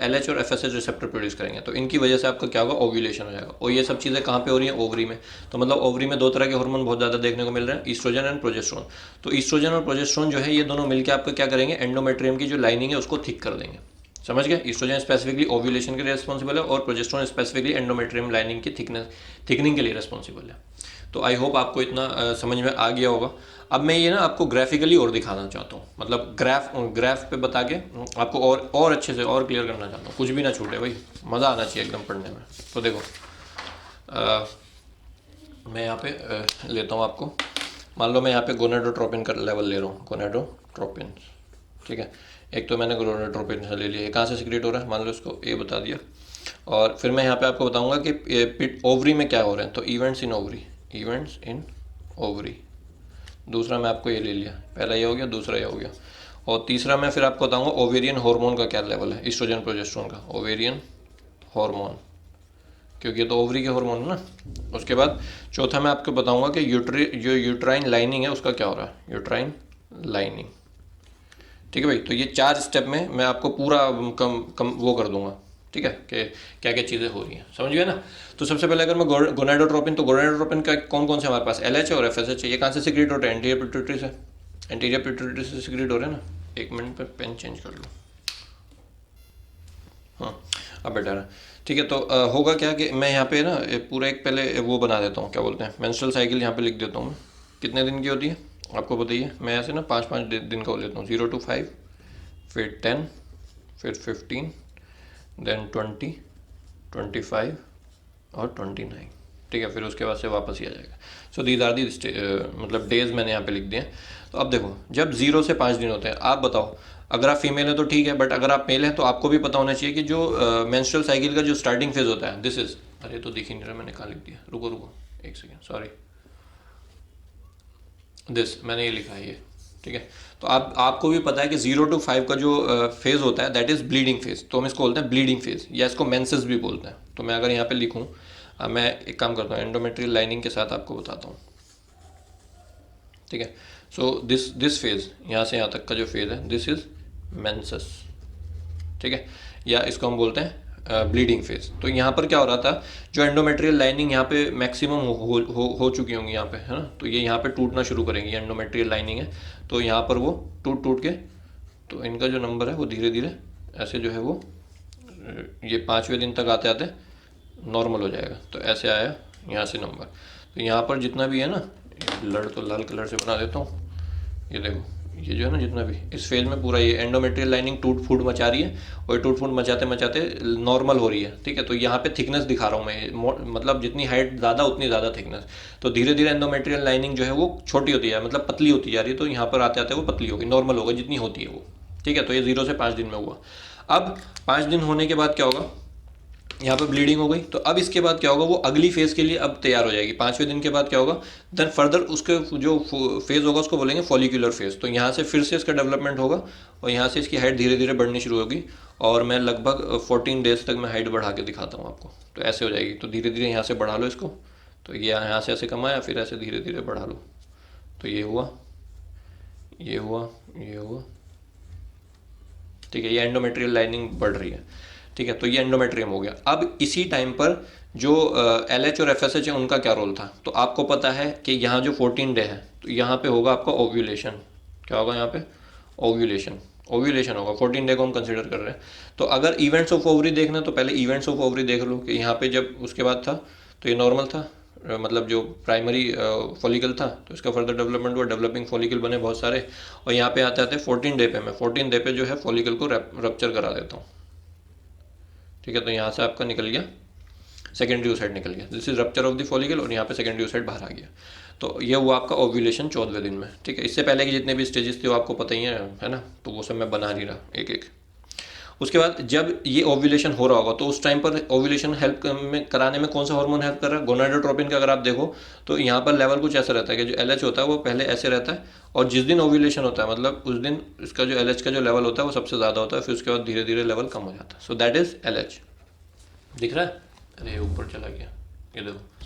LH और FSH रिसेप्टर प्रोड्यूस करेंगे। तो इनकी वजह से आपका क्या होगा, ओव्यूलेशन हो जाएगा। और ये सब चीज़ें कहाँ पे हो रही हैं, ओवरी में। तो मतलब ओवरी में दो तरह के हार्मोन बहुत ज़्यादा देखने को मिल रहे हैं, ईस्ट्रोजन एंड प्रोजेस्टेरॉन। तो ईस्ट्रोजन और प्रोजेस्टेरॉन जो है ये दोनों मिलकर आपको क्या करेंगे, एंडोमेट्रियम की जो लाइनिंग है उसको थिक कर देंगे। समझ गए? ईस्ट्रोजन स्पेसिफिकली ओव्यूलेशन के लिए रिस्पॉन्सिबल है और प्रोजेस्टेरोन स्पेसिफिकली एंडोमेट्रियम लाइनिंग की थिकनिंग के लिए रिस्पॉन्सिबल है। तो आई होप आपको इतना समझ में आ गया होगा। अब मैं ये ना आपको ग्राफिकली और दिखाना चाहता हूँ, मतलब ग्राफ पे बता के आपको और अच्छे से और क्लियर करना चाहता हूँ, कुछ भी ना छूटे भाई, मज़ा आना चाहिए एकदम पढ़ने में। तो देखो मैं यहाँ पे लेता हूँ आपको, मान लो मैं यहाँ पे गोनाडोट्रोपिन का लेवल ले रहा हूँ, गोनाडोट्रोपिन, ठीक है। एक तो मैंने गोनाडोट्रोपिन से ले लिया, ये कहाँ से सिक्रेट हो रहा है, मान लो इसको ए बता दिया। और फिर मैं यहाँ पे आपको बताऊँगा कि ओवरी में क्या हो रहा है। तो events in ovary, events in ovary, दूसरा मैं आपको ये ले लिया, पहला ये हो गया, दूसरा ये हो गया। और तीसरा मैं फिर आपको बताऊँगा ओवेरियन हार्मोन का क्या लेवल है, ईस्ट्रोजन प्रोजेस्टेरोन का, ओवेरियन हार्मोन, क्योंकि ये तो ओवरी के हार्मोन है ना। उसके बाद चौथा मैं आपको बताऊंगा कि जो यूट्राइन लाइनिंग है उसका क्या हो रहा है, यूट्राइन लाइनिंग, ठीक है भाई। तो ये 4 स्टेप में मैं आपको पूरा कम वो कर दूंगा, ठीक है, कि क्या क्या चीज़ें हो रही हैं, समझ गए ना। तो सबसे पहले अगर मैं गोनाडोट्रोपिन, तो गोनाडोट्रोपिन का कौन कौन से हमारे पास LH और FSH है, ये कहाँ से सिक्रेट होते हैं, एंटीरियर पिट्यूटरी से, एंटीरियर पिट्यूटरी से सिक्रेट हो रहे हैं ना। एक मिनट पे पेन चेंज कर लो, हाँ अब बेटर है, ठीक है। तो होगा क्या कि मैं यहाँ पे ना पूरा एक पहले वो बना देता हूँ, क्या बोलते हैं, मेंस्ट्रुअल साइकिल यहाँ पे लिख देता हूँ मैं, कितने दिन की होती है आपको बताइए। मैं ऐसे ना 5-5 दिन का हो लेता हूँ, 0 to 5, फिर 10, फिर 15, देन 20, 25 और 29, ठीक है। फिर उसके बाद से वापस ही आ जाएगा। सो दीज आर दी मतलब डेज मैंने यहाँ पे लिख दिए। तो अब देखो, जब 0 से 5 दिन होते हैं, आप बताओ, अगर आप फीमेल हैं तो ठीक है, बट अगर आप मेल हैं तो आपको भी पता होना चाहिए कि जो मेंस्ट्रुअल साइकिल का जो स्टार्टिंग फेज होता है, दिस इज, अरे तो दिख ही नहीं रहा, मैंने कहाँ लिख दिया, रुको रुको एक सेकेंड, सॉरी, दिस मैंने ये लिखा है ये, ठीक है। तो आपको भी पता है कि 0 to 5 का जो फेज़ होता है दैट इज़ ब्लीडिंग फेज़, तो हम इसको बोलते हैं ब्लीडिंग फेज़, या इसको मेंसेस भी बोलते हैं। तो मैं अगर यहाँ पे लिखूँ, मैं एक काम करता हूँ, एंडोमेट्रियल लाइनिंग के साथ आपको बताता हूँ, ठीक है। सो दिस फेज़, यहाँ से यहाँ तक का जो फेज़ है, दिस इज़ मेंसेस, ठीक है, या इसको हम बोलते हैं ब्लीडिंग फेज। तो यहाँ पर क्या हो रहा था, जो एंडोमेट्रियल लाइनिंग यहाँ पे मैक्सिमम हो चुकी होंगी यहाँ पे, है ना। तो ये यहाँ पे टूटना शुरू करेंगी, एंडोमेट्रियल लाइनिंग है तो यहाँ पर वो टूट के, तो इनका जो नंबर है वो धीरे धीरे ऐसे जो है वो ये 5वें दिन तक आते आते नॉर्मल हो जाएगा। तो ऐसे आया यहाँ से नंबर, तो यहाँ पर जितना भी है ना, लड़ तो लाल कलर से बना देता हूँ, ये देखो, ये जो है ना जितना भी इस फेज में पूरा ये एंडोमेट्रियल लाइनिंग टूट फूट मचा रही है, और टूट फूट मचाते मचाते नॉर्मल हो रही है, ठीक है। तो यहाँ पे थिकनेस दिखा रहा हूँ मैं, मतलब जितनी हाइट ज़्यादा उतनी ज़्यादा थिकनेस। तो धीरे धीरे एंडोमेट्रियल लाइनिंग जो है वो छोटी होती है, मतलब पतली होती जा रही है। तो यहाँ पर आते आते वो पतली होगी, नॉर्मल होगा जितनी होती है वो, ठीक है। तो ये 0 से 5 दिन में हुआ। अब 5 दिन होने के बाद क्या होगा, यहाँ पर ब्लीडिंग हो गई। तो अब इसके बाद क्या होगा, वो अगली फेज़ के लिए अब तैयार हो जाएगी। 5वें दिन के बाद क्या होगा, देन फर्दर उसके जो फेज़ होगा उसको बोलेंगे फॉलिकुलर फेज़। तो यहाँ से फिर से इसका डेवलपमेंट होगा और यहाँ से इसकी हाइट धीरे धीरे बढ़नी शुरू होगी, और मैं लगभग 14 डेज तक मैं हाइट बढ़ा के दिखाता हूँ आपको। तो ऐसे हो जाएगी। तो धीरे धीरे यहाँ से बढ़ा लो इसको, तो ये यहाँ से ऐसे कमाया, फिर ऐसे धीरे धीरे बढ़ा लो। तो ये हुआ, ये हुआ, ये हुआ, ठीक है। ये एंडोमेट्रियल लाइनिंग बढ़ रही है, ठीक है। तो ये एंडोमेट्रियम हो गया। अब इसी टाइम पर जो LH और FSH है उनका क्या रोल था, तो आपको पता है कि यहाँ जो 14 डे है, तो यहाँ पे होगा आपका ओव्यूलेशन। क्या होगा यहाँ पे, ओव्यूलेशन, ओव्यूलेशन होगा। 14 डे को हम कंसिडर कर रहे हैं। तो अगर इवेंट्स ऑफ ओवरी देखना, तो पहले इवेंट्स ऑफ ओवरी देख लो कि यहाँ पे जब उसके बाद था तो ये नॉर्मल था, मतलब जो प्राइमरी फॉलिकल था, तो इसका फर्दर डेवलपमेंट हुआ, डेवलपिंग फॉलिकल बने बहुत सारे, और यहाँ पे आते आते 14 डे पे मैं 14 डे पे जो है फॉलिकल को रप्चर करा देता हूँ, ठीक है। तो यहाँ से आपका निकल गया सेकेंडरी ओसाइट निकल गया, this is rupture of the follicle, और यहाँ पे सेकेंडरी ओसाइट बाहर आ गया। तो ये हुआ आपका ओव्यूलेशन 14वें दिन में, ठीक है। इससे पहले के जितने भी स्टेजेस थे वो आपको पता ही है ना, तो वो सब मैं बना नहीं रहा एक एक। उसके बाद जब ये ओव्यूलेशन हो रहा होगा, तो उस टाइम पर ओव्यूलेशन हेल्प में कराने में कौन सा हार्मोन हेल्प कर रहा है, गोनाडोट्रोपिन का अगर आप देखो तो यहाँ पर लेवल कुछ ऐसा रहता है कि जो LH होता है वो पहले ऐसे रहता है, और जिस दिन ओव्यूलेशन होता है मतलब उस दिन इसका जो LH का जो लेवल होता है वो सबसे ज़्यादा होता है, फिर उसके बाद धीरे धीरे लेवल कम हो जाता है। सो दैट इज LH, दिख रहा है, अरे ऊपर चला गया, ये देखो।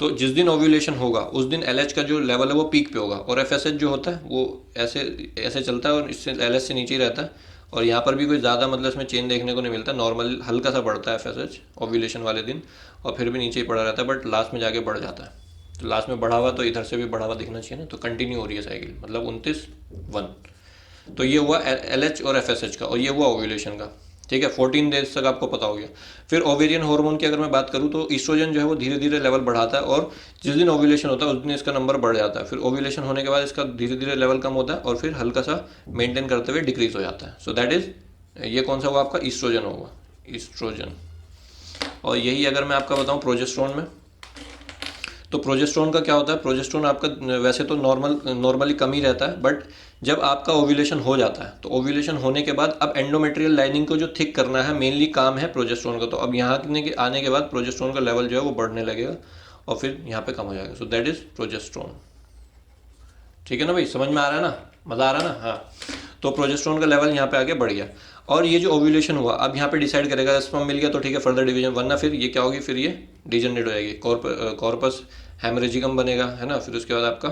तो जिस दिन ओव्यूलेशन होगा उस दिन LH का जो लेवल है वो पीक पे होगा, और FSH जो होता है वो ऐसे ऐसे चलता है और इससे LH से नीचे ही रहता है, और यहाँ पर भी कोई ज़्यादा मतलब इसमें चेंज देखने को नहीं मिलता, नॉर्मल हल्का सा बढ़ता है FSH ओव्यूलेशन वाले दिन, और फिर भी नीचे ही पड़ा रहता है, बट लास्ट में जाके बढ़ जाता है। तो लास्ट में बढ़ा हुआ, तो इधर से भी बढ़ा हुआ दिखना चाहिए ना, तो कंटिन्यू हो रही है साइकिल, मतलब 29 1। तो ये हुआ LH और FSH का, और ये हुआ ओव्यूलेशन का, ठीक है, 14 डेज तक आपको पता हो गया। फिर ओवेरियन हार्मोन की अगर मैं बात करूँ तो ईस्ट्रोजन जो है वो धीरे धीरे लेवल बढ़ाता है और जिस दिन ओव्यूलेशन होता है उस दिन इसका नंबर बढ़ जाता है। फिर ओव्यूलेशन होने के बाद इसका धीरे धीरे लेवल कम होता है और फिर हल्का सा मेंटेन करते हुए डिक्रीज हो जाता है। सो दैट इज, ये कौन सा हुआ आपका, ईस्ट्रोजन होगा, ईस्ट्रोजन। और यही अगर मैं आपका बताऊँ प्रोजेस्टेरोन में, तो प्रोजेस्टेरोन का क्या होता है, प्रोजेस्टेरोन आपका वैसे तो नॉर्मली कम ही रहता है, बट जब आपका ओव्यूलेशन हो जाता है तो ओव्यूलेशन होने के बाद अब एंडोमेट्रियल लाइनिंग को जो थिक करना है मेनली काम है प्रोजेस्टेरोन का। तो अब यहाँ आने के बाद प्रोजेस्टेरोन का लेवल जो है वो बढ़ने लगेगा और फिर यहाँ पे कम हो जाएगा। सो दैट इज प्रोजेस्टेरोन। ठीक है ना भाई, समझ में आ रहा है ना, मज़ा आ रहा है ना। हाँ, तो प्रोजेस्टेरोन का लेवल यहाँ पे आगे बढ़ गया और ये जो ओव्यूलेशन हुआ अब यहाँ पे डिसाइड करेगा, स्पर्म मिल गया तो ठीक है फर्दर डिवीजन, वरना फिर ये क्या होगी, फिर ये डिजनरेट हो जाएगी, कॉर्पस हेमरेजिकम बनेगा, है ना। फिर उसके बाद आपका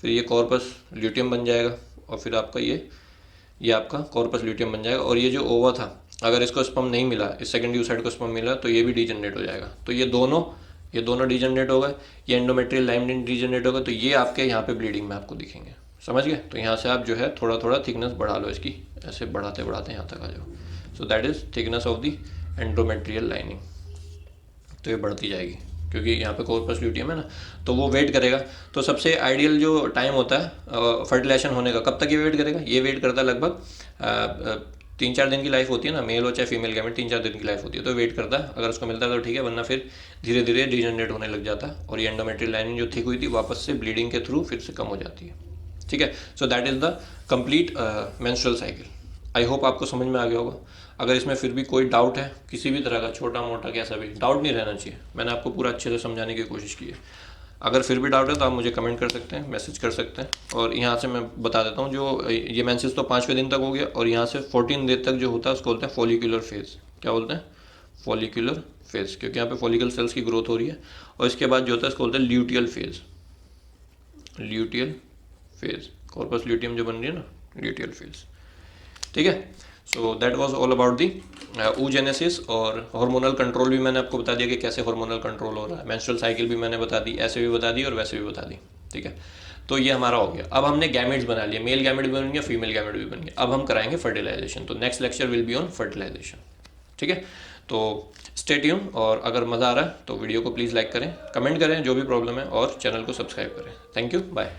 फिर ये कॉर्पस ल्यूटियम बन जाएगा और फिर आपका ये आपका कॉर्पस ल्यूटियम बन जाएगा। और ये जो ओवा था, अगर इसको स्पर्म नहीं मिला, इस सेकेंडरी oocyte को स्पर्म मिला तो ये भी डिजनरेट हो जाएगा। तो ये दोनों डिजनरेट हो गए, ये एंडोमेट्रियल लाइन डिजनरेट होगा, तो ये आपके यहाँ पे ब्लीडिंग में आपको दिखेंगे, समझ गए। तो यहाँ से आप जो है थोड़ा थोड़ा थिकनेस बढ़ा लो इसकी, ऐसे बढ़ाते बढ़ाते यहाँ तक आ जाओ। सो that is thickness of the endometrial lining. तो ये बढ़ती जाएगी क्योंकि यहाँ पे कॉर्पस ल्यूटियम है ना, तो वो वेट करेगा। तो सबसे आइडियल जो टाइम होता है फर्टिलाइजेशन होने का, कब तक ये वेट करेगा, ये वेट करता है लगभग 3-4 दिन की लाइफ होती है ना, मेल हो चाहे फीमेल गैमेट, 3-4 दिन की लाइफ होती है। तो वेट करता है, अगर उसको मिलता है तो ठीक है, वरना फिर धीरे धीरे डिजनरेट होने लग जाता है और ये एंडोमेट्रियल लाइनिंग जो थिक हुई थी वापस से ब्लीडिंग के थ्रू फिर से कम हो जाती है। ठीक है, so that is the complete menstrual cycle. I hope आपको समझ में आ गया होगा। अगर इसमें फिर भी कोई डाउट है किसी भी तरह का, छोटा मोटा कैसा भी डाउट नहीं रहना चाहिए, मैंने आपको पूरा अच्छे से समझाने की कोशिश की है। अगर फिर भी डाउट है तो आप मुझे कमेंट कर सकते हैं, मैसेज कर सकते हैं। और यहाँ से मैं बता देता हूँ, जो ये मेंसेस तो 5वें दिन तक हो गया और यहाँ से 14 दिन तक जो होता है उसको बोलते हैं फॉलिकुलर फेज। क्या बोलते हैं, फॉलिकुलर फेज, क्योंकि यहाँ पे फॉलिकल सेल्स की ग्रोथ हो रही है। और इसके बाद जो होता है उसको बोलते हैं luteal phase, luteal phase, corpus luteum जो बन रही है ना, ल्यूटियल फेज। ठीक है, so that was all about the oogenesis। और हार्मोनल कंट्रोल भी मैंने आपको बता दिया कि कैसे हार्मोनल कंट्रोल हो रहा है। मेंस्ट्रुअल साइकिल भी मैंने बता दी, ऐसे भी बता दी और वैसे भी बता दी। ठीक है, तो ये हमारा हो गया। अब हमने गैमेट्स बना लिए, मेल गैमेट भी बन गया, फीमेल गैमेट भी बन गया। अब हम कराएंगे फर्टिलाइजेशन। तो next lecture will be on fertilization. ठीक है, तो स्टे ट्यून। और अगर मज़ा आ रहा है तो वीडियो को प्लीज़ लाइक करें, कमेंट करें जो भी प्रॉब्लम है, और चैनल को सब्सक्राइब करें। Thank you, bye.